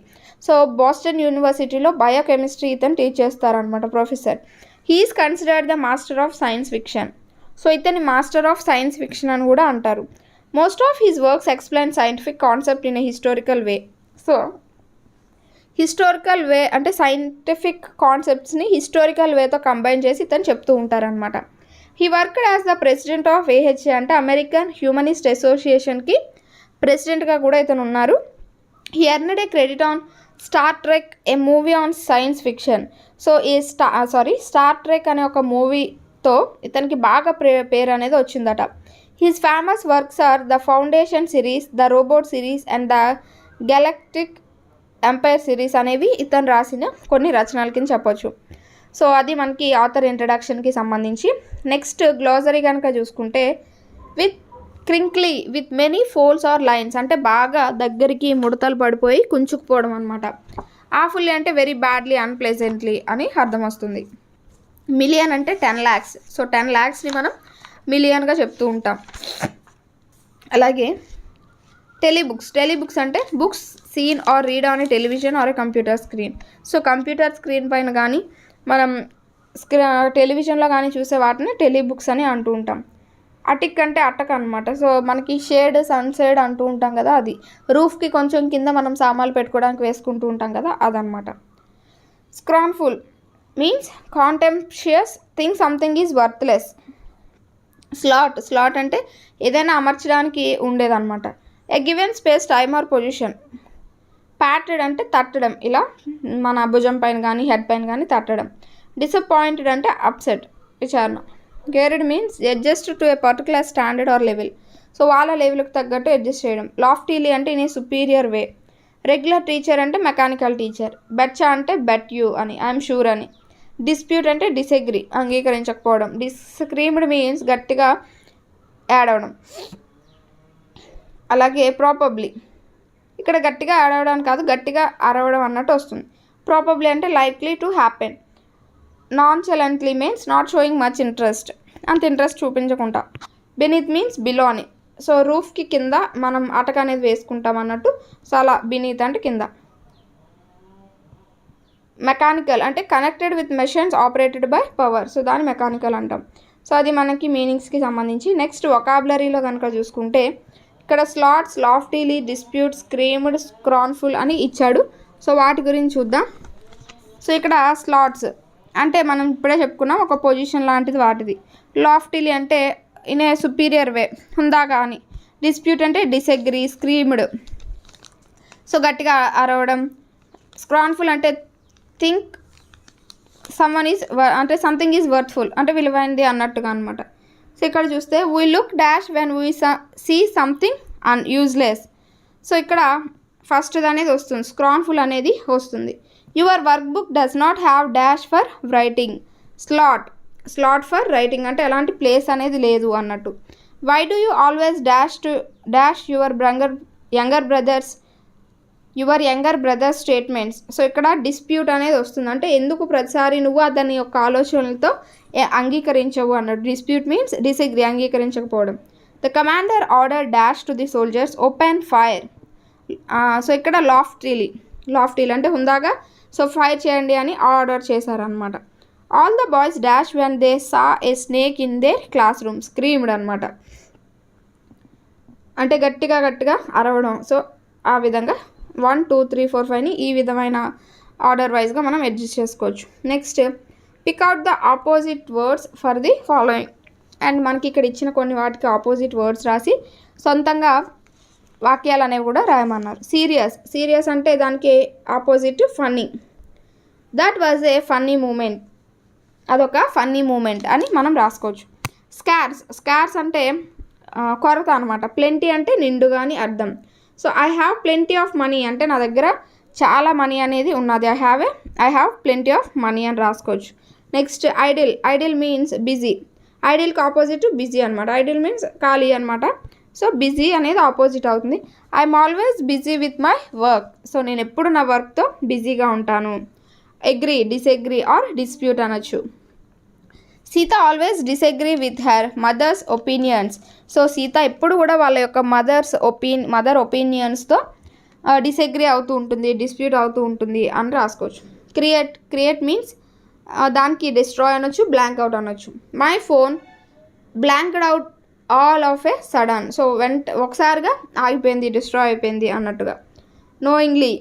So Boston యూనివర్సిటీలో బయోకెమిస్ట్రీ ఇతను టీచ్ చేస్తారనమాట, professor. He is considered the master of science fiction. So ఇతని మాస్టర్ ఆఫ్ సైన్స్ ఫిక్షన్ అని కూడా అంటారు. Most of his works explain scientific concept in a historical way. So, historical way అంటే scientific కాన్సెప్ట్స్ని historical వేతో combine చేసి ఇతను చెప్తూ ఉంటారనమాట. He worked as the president of AHA అంటే అమెరికన్ హ్యూమనిస్ట్ అసోసియేషన్కి ప్రెసిడెంట్గా కూడా ఇతను ఉన్నారు. He earned a credit on Star Trek, a movie on science fiction. So ఈ స్టార్ ట్రెక్ అనే ఒక మూవీతో ఇతనికి బాగా పేరు అనేది వచ్చిందట. His famous works are the Foundation series, the Robot series and the Galactic Empire series అనేవి ఇతను రాసిన కొన్ని రచనల కింద చెప్పొచ్చు. సో అది మనకి ఆథర్ ఇంట్రడక్షన్కి సంబంధించి. నెక్స్ట్ గ్లోజరీ కనుక చూసుకుంటే, with crinkly with many folds or lines అంటే బాగా దగ్గరికి ముడతలు పడిపోయి కుంచుకుపోవడం అనమాట. ఆఫుల్లీ అంటే వెరీ బ్యాడ్లీ, అన్ప్లెజెంట్లీ అని అర్థం వస్తుంది. మిలియన్ అంటే 10 lakhs. సో 10 lakhsని మనం మిలియన్గా చెప్తూ ఉంటాం. అలాగే టెలిబుక్స్ అంటే books seen or read on a television or a computer screen. So computer screen పైన కానీ మనం టెలివిజన్లో కానీ చూసే వాటిని టెలిబుక్స్ అని అంటూ ఉంటాం. అటిక్ అంటే అట్టక అనమాట. సో మనకి షేడ్, సన్ షేడ్ అంటూ ఉంటాం కదా, అది రూఫ్కి కొంచెం కింద మనం సామాన్లు పెట్టుకోవడానికి వేసుకుంటూ ఉంటాం కదా, అదనమాట. Scornful means contemptuous thing, something is worthless. Slot అంటే ఏదైనా అమర్చడానికి ఉండేదన్నమాట. A given space, time or position. Patted అంటే తట్టడం, ఇలా మన భుజం పైన కానీ హెడ్ పైన కానీ తట్టడం. డిసప్పాయింటెడ్ అంటే అప్సెట్, విచారణ. Geared means adjust to a particular standard or level. So వాళ్ళ లెవెల్కి తగ్గట్టు అడ్జస్ట్ చేయడం. లాఫ్టీలీ అంటే in a superior way. Regular teacher అంటే మెకానికల్ టీచర్. బెచ్చా అంటే బెట్ యూ అని, ఐఎమ్ షూర్ అని. డిస్ప్యూట్ అంటే డిసెగ్రీ, అంగీకరించకపోవడం. డిస్క్రీమ్డ్ మీన్స్ గట్టిగా యాడ్ అవడం. అలాగే ప్రాపబ్లీ, ఇక్కడ గట్టిగా యాడ్ అవ్వడానికి కాదు, గట్టిగా అరవడం అన్నట్టు వస్తుంది. ప్రాపబ్లీ అంటే likely to happen. Nonchalantly means not showing much interest, అంత ఇంట్రెస్ట్ చూపించకుండా. బెనీత్ మీన్స్ బిలో అని. సో రూఫ్కి కింద మనం అటక అనేది వేసుకుంటాం అన్నట్టు. సో అలా బెనీత్ అంటే కింద. మెకానికల్ అంటే connected with machines operated by power. So దాన్ని మెకానికల్ అంటాం. సో అది మనకి మీనింగ్స్కి సంబంధించి. నెక్స్ట్ వొకాబులరీలో కనుక చూసుకుంటే ఇక్కడ స్లాట్స్, లాఫ్టీలీ, డిస్ప్యూట్, స్క్రీమ్డ్, స్క్రాన్ఫుల్ అని ఇచ్చాడు. సో వాటి గురించి చూద్దాం. సో ఇక్కడ స్లాట్స్ అంటే మనం ఇప్పుడే చెప్పుకున్నాం, ఒక పొజిషన్ లాంటిది వాటిది. లాఫ్టీలీ అంటే ఇన్ ఏ సుపీరియర్ వే, హుందాగా అని. డిస్ప్యూట్ అంటే డిసెగ్రీ, స్క్రీమ్డ్, సో గట్టిగా అరవడం. స్క్రాన్ఫుల్ అంటే థింక్ సమ్వన్ ఈజ్ అంటే సంథింగ్ ఈజ్ వర్త్ఫుల్ అంటే విలువైనది అన్నట్టుగా అనమాట. సో ఇక్కడ చూస్తే we look dash when we see something useless. So ఇక్కడ ఫస్ట్ అనేది వస్తుంది, స్క్రాన్ఫుల్ అనేది వస్తుంది. Your workbook does not have dash for writing. Slot for writing అంటే ఎలాంటి ప్లేస్ అనేది లేదు అన్నట్టు. Why do you always dash your younger brother's statements. So ఇక్కడ డిస్ప్యూట్ అనేది వస్తుంది, అంటే ఎందుకు ప్రతిసారి నువ్వు అతని యొక్క ఆలోచనలతో అంగీకరించవు అన్నట్టు. డిస్ప్యూట్ మీన్స్ డిసెగ్రీ, అంగీకరించకపోవడం. The commander order dash to the soldiers open fire. So ఇక్కడ లాఫ్టీలీ అంటే హుందాగా, సో ఫైర్ చేయండి అని ఆర్డర్ చేశారనమాట. All the boys dash when they saw a snake in their class room. Screamed అనమాట, అంటే గట్టిగా అరవడం. సో ఆ విధంగా 1 2 3 4 5ని ఈ విధమైన ఆర్డర్ వైజ్గా మనం అడ్జస్ట్ చేసుకోవచ్చు. Next pick out the opposite words for the following. And మనకి ఇక్కడ ఇచ్చిన కొన్ని వాటికి ఆపోజిట్ వర్డ్స్ రాసి సొంతంగా వాక్యాలు అనేవి కూడా రాయమన్నారు. సీరియస్ అంటే దానికి opposite funny. That was a funny moment, అదొక ఫన్నీ మూమెంట్ అని మనం రాసుకోవచ్చు. స్కార్స్ అంటే కొరత అనమాట. ప్లెంటీ అంటే నిండుగా అని అర్థం. So I have plenty of money అంటే నా దగ్గర చాలా మనీ అనేది ఉన్నది. I have plenty of money అని రాసుకోవచ్చు. Next idle means busy. ఐడిల్కి ఆపోజిట్ బిజీ అనమాట. ఐడిల్ మీన్స్ ఖాళీ అనమాట. సో బిజీ అనేది ఆపోజిట్ అవుతుంది. I'm always busy with my work. So నేను ఎప్పుడు నా వర్క్తో బిజీగా ఉంటాను. అగ్రీ, డిసెగ్రీ ఆర్ డిస్ప్యూట్ అనొచ్చు. Sita always disagree with her mother's opinions. So Sita ఎప్పుడు కూడా వాళ్ళ యొక్క మదర్ ఒపీనియన్స్తో డిసెగ్రీ అవుతూ ఉంటుంది, డిస్ప్యూట్ అవుతూ ఉంటుంది అని రాసుకోవచ్చు. క్రియేట్ మీన్స్ దానికి డిస్ట్రాయ్ అనొచ్చు, బ్లాంక్ అవుట్ అనొచ్చు. My phone blanked out all of A sudden. So ఒకసారిగా ఆగిపోయింది, డిస్ట్రాయ్ అయిపోయింది అన్నట్టుగా. నోయింగ్లీ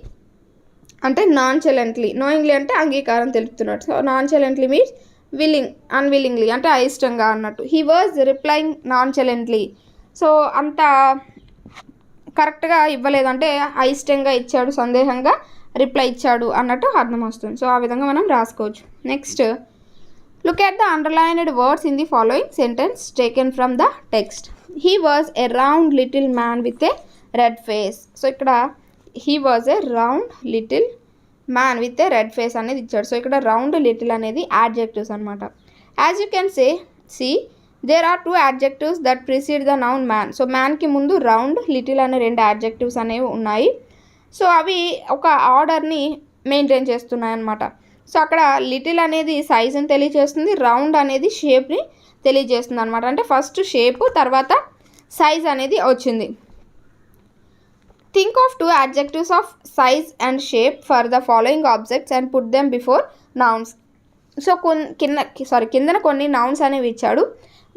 అంటే నాన్చెలెంట్లీ. నోయింగ్లీ అంటే అంగీకారం తెలుపుతున్నట్టు. సో నాన్చెలెంట్లీ మీన్స్ అన్విల్లింగ్లీ అంటే అయిష్టంగా అన్నట్టు. He was replying nonchalantly. So అంత కరెక్ట్గా ఇవ్వలేదు, అంటే అయిష్టంగా ఇచ్చాడు, సందేహంగా రిప్లై ఇచ్చాడు అన్నట్టు అర్థం వస్తుంది. సో ఆ విధంగా మనం రాసుకోవచ్చు. Next look at the underlined words in the following sentence taken from the text. He was a round little man with a red face. So ఇక్కడ he was a round little man with a red face అనేది ఇచ్చాడు. So ఇక్కడ round little అనేది adjectives అనమాట. As you can see there are 2 adjectives that precede the noun man. So మ్యాన్కి ముందు round, little అనే 2 adjectives అనేవి ఉన్నాయి. సో అవి ఒక ఆర్డర్ని మెయింటైన్ చేస్తున్నాయి అన్నమాట. సో అక్కడ లిటిల్ అనేది సైజుని తెలియజేస్తుంది, రౌండ్ అనేది షేప్ని తెలియజేస్తుంది అనమాట. అంటే ఫస్ట్ షేపు, తర్వాత సైజ్ అనేది వచ్చింది. Think of 2 adjectives of size and shape for the following objects and put them before nouns. So కిందన కొన్ని నౌన్స్ అనేవి ఇచ్చాడు.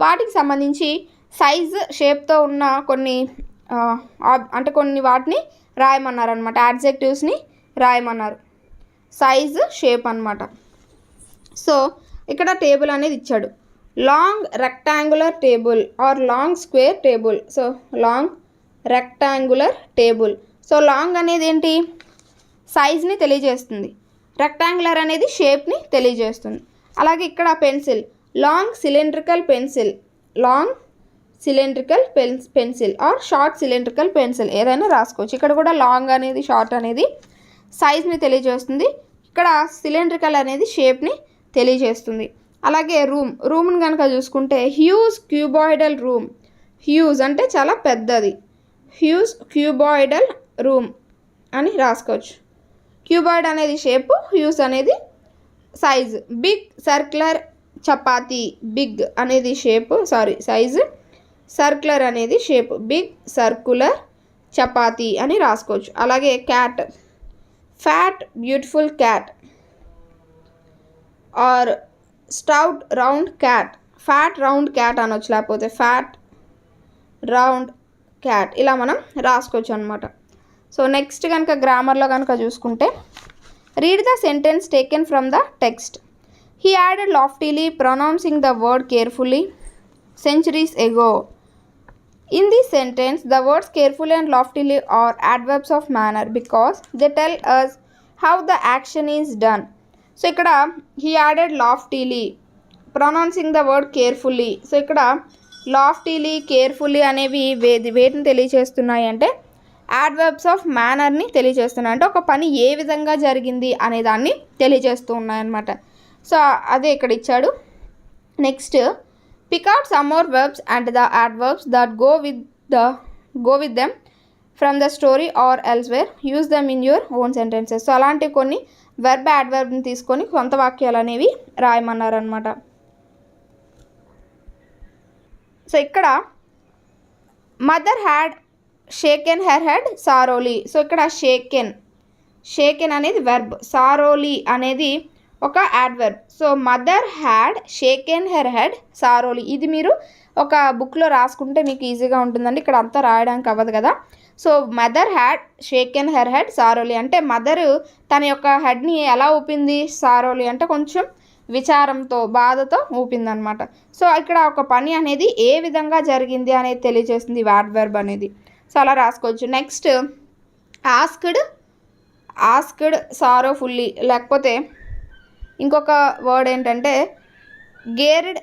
వాటికి సంబంధించి సైజ్, షేప్తో ఉన్న కొన్ని అంటే కొన్ని వాటిని రాయమన్నారనమాట. యాడ్జెక్టివ్స్ని రాయమన్నారు. సైజ్, షేప్ అనమాట. సో ఇక్కడ టేబుల్ అనేది ఇచ్చాడు. Long rectangular table or long square table. So long rectangular table. So long అనేది ఏంటి, సైజ్ని తెలియజేస్తుంది. రెక్టాంగులర్ అనేది షేప్ని తెలియజేస్తుంది. అలాగే ఇక్కడ pencil, long cylindrical pencil. Long cylindrical pencil are short cylindrical pencil ఏదైనా రాసుకోవచ్చు. ఇక్కడ కూడా లాంగ్ అనేది షార్ట్ అనేది సైజ్ని తెలియజేస్తుంది, ఇక్కడ సిలిండ్రికల్ అనేది షేప్ని తెలియజేస్తుంది. అలాగే రూమ్ని కనుక చూసుకుంటే హ్యూజ్ క్యూబాయిడల్ రూమ్. హ్యూజ్ అంటే చాలా పెద్దది, హ్యూజ్ క్యూబాయిడల్ రూమ్ అని రాసుకోవచ్చు. క్యూబాయిడ్ అనేది షేపు, హ్యూజ్ అనేది size. Big circular chapati, big అనేది షేపు సైజు, సర్క్యులర్ అనేది షేప్, బిగ్ సర్క్యులర్ చపాతీ అని రాసుకోవచ్చు. అలాగే cat, fat beautiful cat or stout round cat, fat round cat అనొచ్చు, లేకపోతే ఫ్యాట్ రౌండ్ క్యాట్, ఇలా మనం రాసుకోవచ్చు అనమాట. సో నెక్స్ట్ కనుక గ్రామర్లో కనుక చూసుకుంటే read the sentence taken from the text. He added loftily pronouncing the word carefully centuries ago. In this sentence, the words carefully and loftily are adverbs of manner because they tell us how the action is done. So ikkada he added loftily, pronouncing the word carefully. So ikkada loftily, carefully అనేవి వేటిని తెలియజేస్తున్నాయి అంటే adverbs of manner ని తెలియజేస్తున్నాయి. అంటే ఒక పని ఏ విధంగా జరిగింది అనే దాన్ని తెలియజేస్తూ ఉన్నాయన్నమాట. సో అదే ఇక్కడ ఇచ్చాడు. Next pick out some more verbs and the adverbs that go with them from the story or elsewhere. Use them in your own sentences. So అలాంటి కొన్ని వెర్బ్ యాడ్వర్బ్ని తీసుకొని సొంత వాక్యాలు అనేవి రాయమన్నారు అనమాట. సో ఇక్కడ mother had shaken her head sorrowly. So ఇక్కడ shaken అనేది వెర్బ్, సారోలీ అనేది ఒక adverb. So mother had shaken her head sorrowly, ఇది మీరు ఒక బుక్లో రాసుకుంటే మీకు ఈజీగా ఉంటుందండి, ఇక్కడ అంతా రాయడానికి అవ్వదు కదా. So mother had shaken her head sorrowly అంటే మదరు తన యొక్క హెడ్ని ఎలా ఊపింది, సారోలీ అంటే కొంచెం విచారంతో బాధతో ఊపిందనమాట. సో ఇక్కడ ఒక పని అనేది ఏ విధంగా జరిగింది అనేది తెలియజేస్తుంది యాడ్వర్బ్ అనేది. సో అలా రాసుకోవచ్చు. నెక్స్ట్ ఆస్క్డ్ సారోఫుల్లీ, లేకపోతే ఇంకొక వర్డ్ ఏంటంటే గేర్డ్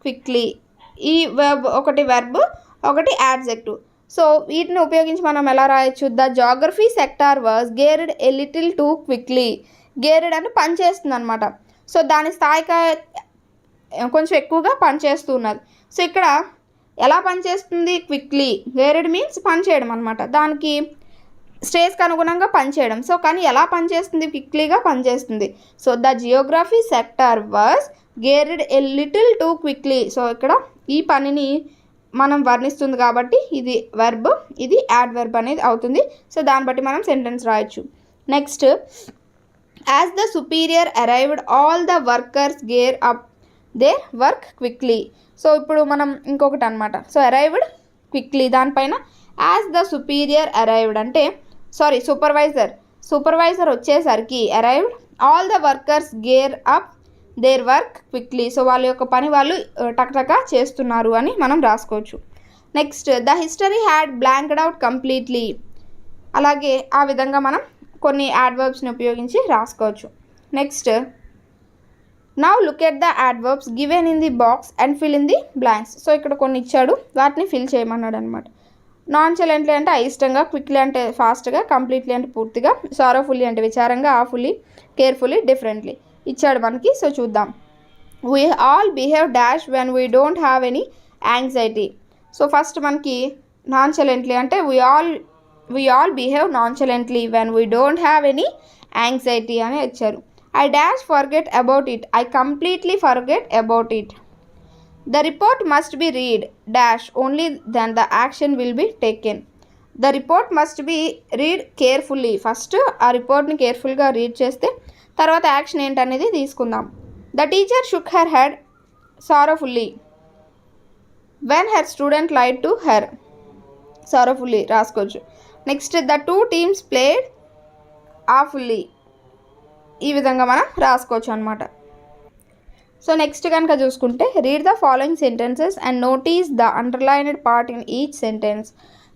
క్విక్లీ. ఈ వెర్బ్ ఒకటి వెర్బ్, ఒకటి యాడ్జెక్టివ్. సో వీటిని ఉపయోగించి మనం ఎలా రాయొచ్చు, the geography sector was geared a little too quickly. Geared అంటే పనిచేస్తుంది అనమాట. సో దాని స్థాయిగా కొంచెం ఎక్కువగా పనిచేస్తూ ఉన్నది. సో ఇక్కడ ఎలా పనిచేస్తుంది, క్విక్లీ. గేర్డ్ మీన్స్ పనిచేయడం అనమాట, దానికి స్టేజ్కి అనుగుణంగా పనిచేయడం. సో కానీ ఎలా పనిచేస్తుంది, క్విక్లీగా పనిచేస్తుంది. So the Geography sector was geared a little too quickly. So ఇక్కడ ఈ పనిని మనం వర్ణిస్తుంది కాబట్టి ఇది వెర్బ్, ఇది యాడ్వర్బ్ అనేది అవుతుంది. సో దాన్ని బట్టి మనం సెంటెన్స్ రాయొచ్చు. Next as the superior arrived all the workers gear up their work quickly. So ఇప్పుడు మనం ఇంకొకటి అనమాట. సో అరైవ్డ్ క్విక్లీ దానిపైన యాజ్ ద సుపీరియర్ అరైవ్డ్ అంటే సూపర్వైజర్ వచ్చేసరికి arrived all the workers gear up their work quickly. So వాళ్ళ యొక్క పని వాళ్ళు టక్టకా చేస్తున్నారు అని మనం రాసుకోవచ్చు. Next the history had blanked out completely. అలాగే ఆ విధంగా మనం కొన్ని యాడ్వర్బ్స్ని ఉపయోగించి రాసుకోవచ్చు. Next now look at the adverbs given in the box and fill in the blanks. So ఇక్కడ కొన్ని ఇచ్చాడు, వాటిని ఫిల్ చేయమన్నాడు అనమాట. నాన్చెలెంట్లీ అంటే అయిష్టంగా, క్విక్లీ అంటే ఫాస్ట్గా, కంప్లీట్లీ అంటే పూర్తిగా, సారోఫుల్లీ అంటే విచారంగా, ఆఫుల్లీ, కేర్ఫుల్లీ, డిఫరెంట్లీ ఇచ్చాడు మనకి. సో చూద్దాం. We all behave dash when we don't have any anxiety. So first మనకి నాన్చెలెంట్లీ అంటే we all behave nonchalantly when we don't have any anxiety అని ఇచ్చారు. I dash forget about it, I completely forget about it. The report must be read dash only then the action will be taken. The report must be read carefully. First ఆ రిపోర్ట్ని కేర్ఫుల్గా read చేస్తే తర్వాత action ఏంటనేది తీసుకుందాం. The teacher shook her head sorrowfully when her student lied to her. sorrowfully రాసుకోవచ్చు. Next the two teams played awfully. ఈ విధంగా మనం రాసుకోవచ్చు అనమాట. సో నెక్స్ట్ కనుక చూసుకుంటే read the following sentences and notice the underlined part in each sentence.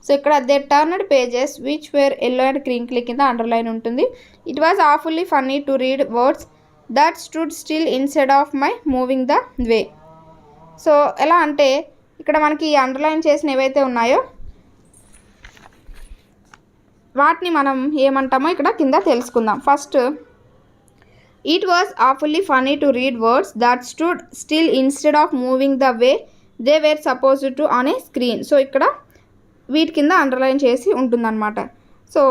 So ఇక్కడ they turned pages which were yellow and crinkly కింద అండర్లైన్ ఉంటుంది. It was awfully funny to read words that stood still instead of my moving the way. So ఎలా అంటే ఇక్కడ మనకి underline చేసిన ఏవైతే ఉన్నాయో వాటిని మనం ఏమంటామో ఇక్కడ కింద తెలుసుకుందాం. First, it was awfully funny to read words that stood still instead of moving the way they were supposed to on a screen. So ఇక్కడ వీటి కింద అండర్లైన్ చేసి ఉంటుందన్నమాట. సో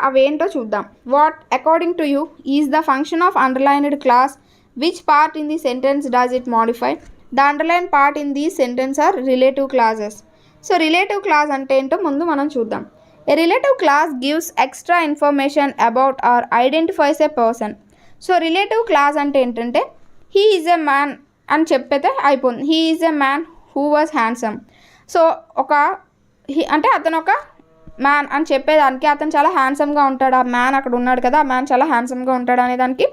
అవేంటో చూద్దాం. What according to you is the function of underlined clause, which part in the sentence does it modify? The underline part in the sentence are relative clauses. So relative clause అంటే ఏంటో ముందు మనం చూద్దాం. A relative class gives extra information about or identifies a person. So relative clause అంటే ఏంటంటే he is a man అని చెప్పైతే అయిపోతుంది. He is a man who was handsome. So అంటే అతను ఒక మ్యాన్ అని చెప్పేదానికి అతను చాలా హ్యాండ్సమ్గా ఉంటాడు, ఆ మ్యాన్ అక్కడ ఉన్నాడు కదా, ఆ మ్యాన్ చాలా హ్యాండ్సమ్గా ఉంటాడు అనే దానికి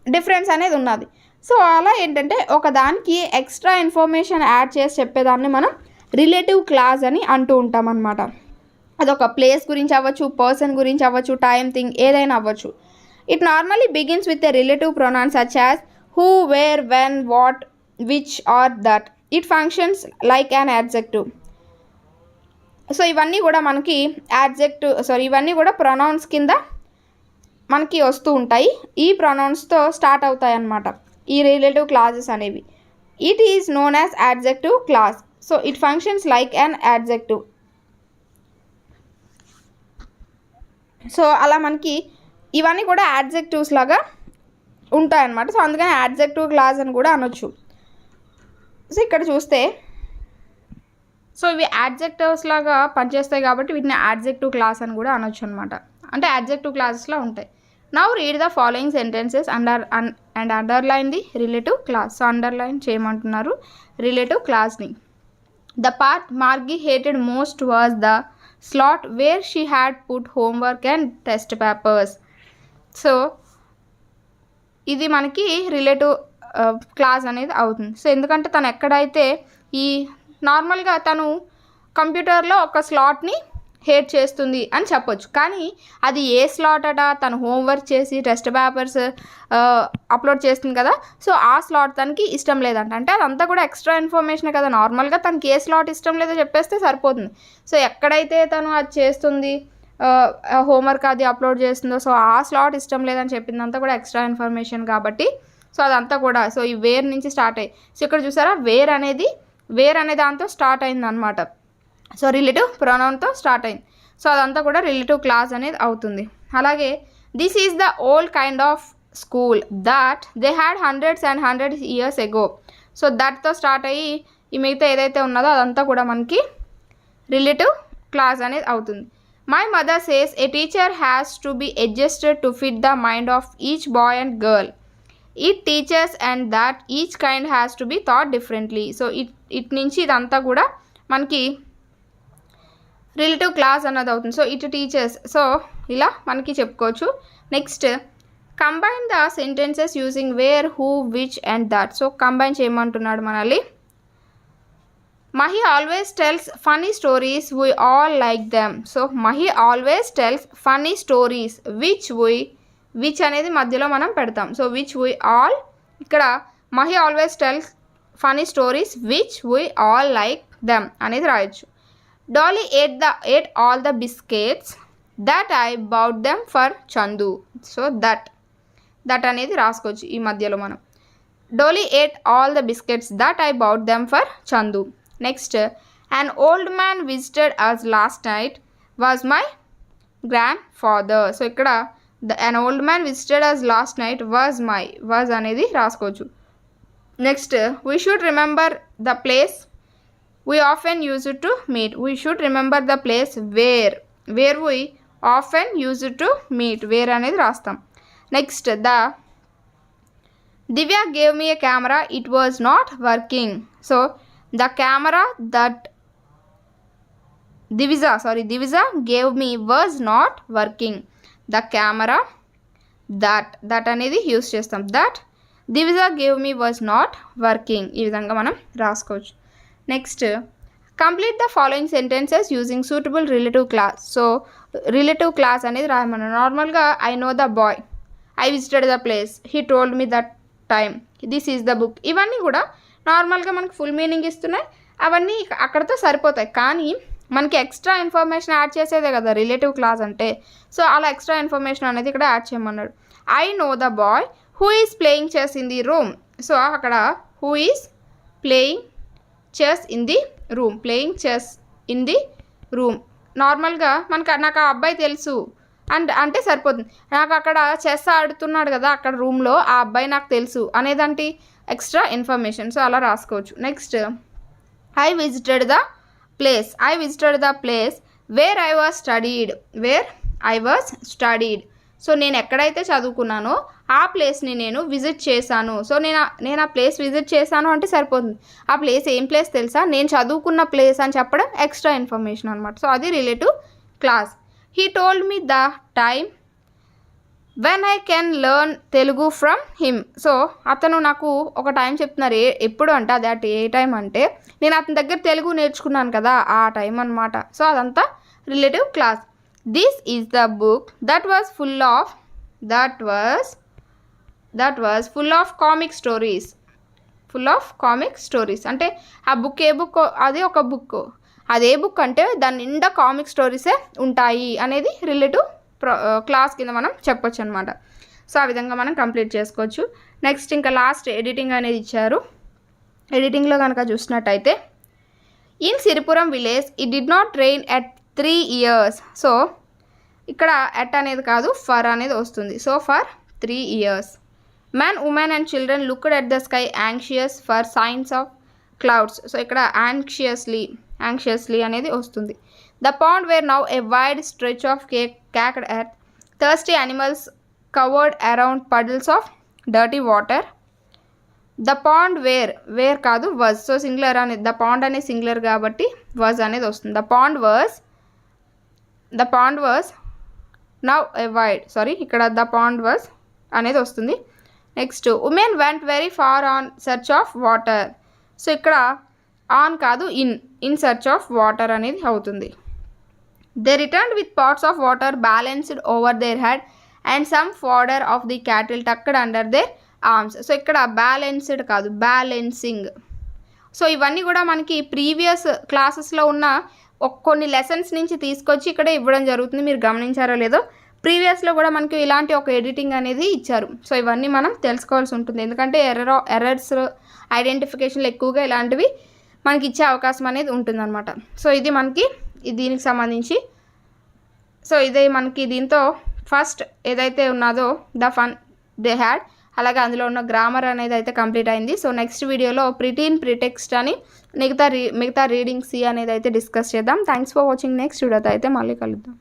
డిఫరెన్స్ అనేది ఉన్నది. సో అలా ఏంటంటే ఒక దానికి ఎక్స్ట్రా ఇన్ఫర్మేషన్ యాడ్ చేసి చెప్పేదాన్ని మనం రిలేటివ్ క్లాస్ అని అంటూ ఉంటాం అన్నమాట. అదొక ప్లేస్ గురించి అవ్వచ్చు, పర్సన్ గురించి అవ్వచ్చు, టైం, థింగ్ ఏదైనా అవ్వచ్చు. It normally begins with a relative pronoun such as who, where, when, what, which or that. It functions like an adjective. So ఇవన్నీ కూడా మనకి ఇవన్నీ కూడా ప్రొనౌన్స్ కింద మనకి వస్తూ ఉంటాయి. ఈ ప్రొనౌన్స్తో స్టార్ట్ అవుతాయి అన్నమాట ఈ రిలేటివ్ క్లాజెస్ అనేవి. It is known as adjective class. So it functions like an adjective. So అలా మనకి ఇవన్నీ కూడా యాడ్జెక్టివ్స్ లాగా ఉంటాయన్నమాట. సో అందుకని యాడ్జెక్టివ్ క్లాస్ అని కూడా అనొచ్చు. సో ఇక్కడ చూస్తే సో ఇవి యాడ్జెక్టివ్స్ లాగా పనిచేస్తాయి కాబట్టి వీటిని యాడ్జెక్టివ్ క్లాస్ అని కూడా అనొచ్చు అనమాట. అంటే యాడ్జెక్టివ్ క్లాసెస్లో ఉంటాయి. Now read the following sentences underline the relative clause. So underline చేయమంటున్నారు రిలేటివ్ క్లాస్ని. The part Margie hated most was the slot where she had put homework and test papers. So ఇది మనకి రిలేటివ్ క్లాస్ అనేది అవుతుంది. So ఎందుకంటే తను ఎక్కడైతే ఈ నార్మల్గా తను కంప్యూటర్లో ఒక స్లాట్ని హేట్ చేస్తుంది అని చెప్పొచ్చు, కానీ అది ఏ స్లాట్ అట, తను హోంవర్క్ చేసి టెస్ట్ పేపర్స్ అప్లోడ్ చేస్తుంది కదా, సో ఆ స్లాట్ తనకి ఇష్టం లేదంట. అంటే అదంతా కూడా ఎక్స్ట్రా ఇన్ఫర్మేషన్ కదా. నార్మల్గా తనకి ఏ స్లాట్ ఇష్టం లేదో చెప్పేస్తే సరిపోతుంది. సో ఎక్కడైతే తను అది చేస్తుంది, హోంవర్క్ అది అప్లోడ్ చేస్తుందో, సో ఆ స్లాట్ ఇష్టం లేదని చెప్పిందంతా కూడా ఎక్స్ట్రా ఇన్ఫర్మేషన్ కాబట్టి సో అదంతా కూడా సో ఈ వేర్ నుంచి స్టార్ట్ అయ్యి. సో ఇక్కడ చూసారా వేర్ అనే దాంతో స్టార్ట్ అయింది అనమాట. సో రిలేటివ్ ప్రొనౌన్తో స్టార్ట్ అయింది. సో అదంతా కూడా రిలేటివ్ క్లాస్ అనేది అవుతుంది. అలాగే this is the old kind of school that they had hundreds and hundreds years ago. So దట్తో స్టార్ట్ అయ్యి ఈ మిగతా ఏదైతే ఉన్నదో అదంతా కూడా మనకి రిలేటివ్ క్లాస్ అనేది అవుతుంది. My mother says a teacher has to be adjusted to fit the mind of each boy and girl. It teachers and that each kind has to be thought differently. So it నుంచి ఇదంతా కూడా మనకి relative class అన్నది అవుతుంది. So it teachers. So ఇలా మనకి చెప్పుకోవచ్చు. Next, combine the sentences using where, who, which and that. So combine చేయమంటున్నాడు మనల్ని. Mahi always tells funny stories, we all like them. So Mahi always tells funny stories, which అనేది మధ్యలో మనం పెడతాం. సో విచ్ వీ ఆల్, ఇక్కడ Mahi always tells funny stories which we all like them అనేది రాయొచ్చు. Dolly ate all the biscuits that I bought them for Chandu. So that అనేది రాసుకోవచ్చు ఈ మధ్యలో మనం. డోలీ ate all the biscuits that I bought them for Chandu. Next, an old man visited us last night was my grandfather. So ఇక్కడ an old man visited us last night was అనేది రాసుకోవచ్చు. Next, we should remember the place we often use it to meet. We should remember the place where we often use it to meet. Where అనేది రాస్తాం. Next, Divya gave me a camera, it was not working. So the camera that Divisa gave me was not working. The camera that అనేది use చేస్తాం. that Divisa gave me was not working. ఈ విధంగా మనం రాసుకోవచ్చు. Next, complete the following sentences using suitable relative clause. So relative clause అనేది రాయమన్నా. నార్మల్గా I know the bye, I visited the place, he told me that time, this is the book. ఇవన్నీ కూడా నార్మల్గా మనకు ఫుల్ మీనింగ్ ఇస్తున్నాయి. అవన్నీ అక్కడతో సరిపోతాయి. కానీ మనకి ఎక్స్ట్రా ఇన్ఫర్మేషన్ యాడ్ చేసేదే కదా రిలేటివ్ క్లాస్ అంటే. సో అలా ఎక్స్ట్రా ఇన్ఫర్మేషన్ అనేది ఇక్కడ యాడ్ చేయమన్నాడు. I know the boy who is playing chess in the room. So అక్కడ who is playing chess in the room, playing chess in the room. నార్మల్గా నాకు ఆ అబ్బాయి తెలుసు అంటే సరిపోతుంది. నాకు అక్కడ చెస్ ఆడుతున్నాడు కదా అక్కడ రూమ్లో, ఆ అబ్బాయి నాకు తెలుసు అనేదంటే ఎక్స్ట్రా ఇన్ఫర్మేషన్. సో అలా రాసుకోవచ్చు. Next I visited the place where I was studied. So నేను ఎక్కడైతే చదువుకున్నానో ఆ ప్లేస్ని నేను విజిట్ చేశాను. సో నేను ఆ ప్లేస్ విజిట్ చేశాను అంటే సరిపోతుంది. ఆ ప్లేస్ ఏం ప్లేస్ తెలుసా, నేను చదువుకున్న ప్లేస్ అని చెప్పడం ఎక్స్ట్రా ఇన్ఫర్మేషన్ అనమాట. సో అది relative class. He told me the time when I can learn Telugu from him. So అతను నాకు ఒక టైం చెప్తున్నారు. ఎప్పుడు అంటే అది ఏ టైం అంటే నేను అతని దగ్గర తెలుగు నేర్చుకున్నాను కదా ఆ టైం అనమాట. సో అదంతా relative class. This is the book that was full of comic stories. అంటే ఆ బుక్ ఏ బుక్, అది ఒక బుక్. అదే బుక్ అంటే దాని నిండా కామిక్ స్టోరీసే ఉంటాయి అనేది రిలేటివ్ క్లాస్ కింద మనం చెప్పొచ్చు అనమాట. సో ఆ విధంగా మనం కంప్లీట్ చేసుకోవచ్చు. నెక్స్ట్ ఇంకా లాస్ట్ ఎడిటింగ్ అనేది ఇచ్చారు. ఎడిటింగ్లో కనుక చూసినట్టయితే in Siripuram village it did not rain at 3 years. So ఇక్కడ ఎట్ అనేది కాదు ఫర్ అనేది వస్తుంది. So for 3 years. Man, woman and children looked at the sky anxious for signs of clouds. So ఇక్కడ anxiously అనేది వస్తుంది. The pond were now a wide stretch of caked earth. Thirsty animals covered around puddles of dirty water. The pond where కాదు was. So singular అనేది, the pond అనే singular కాబట్టి was అనేది వస్తుంది. The pond was now a wide. ఇక్కడ the pond was అనేది వస్తుంది. Next women went very far on search of water. So ఇక్కడ ఆన్ కాదు ఇన్ సెర్చ్ ఆఫ్ వాటర్ అనేది అవుతుంది. They returned with pots of water balanced over their head and some fodder of the cattle tucked under their arms. So ఇక్కడ balanced కాదు balancing. So ఇవన్నీ కూడా మనకి previous క్లాసెస్లో ఉన్న కొన్ని లెసన్స్ నుంచి తీసుకొచ్చి ఇక్కడ ఇవ్వడం జరుగుతుంది. మీరు గమనించారో లేదో, ప్రీవియస్లో కూడా మనకి ఇలాంటి ఒక ఎడిటింగ్ అనేది ఇచ్చారు. సో ఇవన్నీ మనం తెలుసుకోవాల్సి ఉంటుంది. ఎందుకంటే ఎర్రర్స్ ఐడెంటిఫికేషన్లు ఎక్కువగా ఇలాంటివి మనకి ఇచ్చే అవకాశం అనేది ఉంటుందన్నమాట. సో ఇది మనకి దీనికి సంబంధించి. సో ఇదే మనకి దీంతో ఫస్ట్ ఏదైతే ఉన్నదో ద ఫన్ దే హ్యాడ్, అలాగే అందులో ఉన్న గ్రామర్ అనేది అయితే కంప్లీట్ అయింది. సో నెక్స్ట్ వీడియోలో ప్రిటీన్ ప్రిటెక్స్ట్ అని మిగతా రీడింగ్ సి అనేది అయితే డిస్కస్ చేద్దాం. Thanks for watching. నెక్స్ట్ వీడియోతో అయితే మళ్ళీ కలుద్దాం.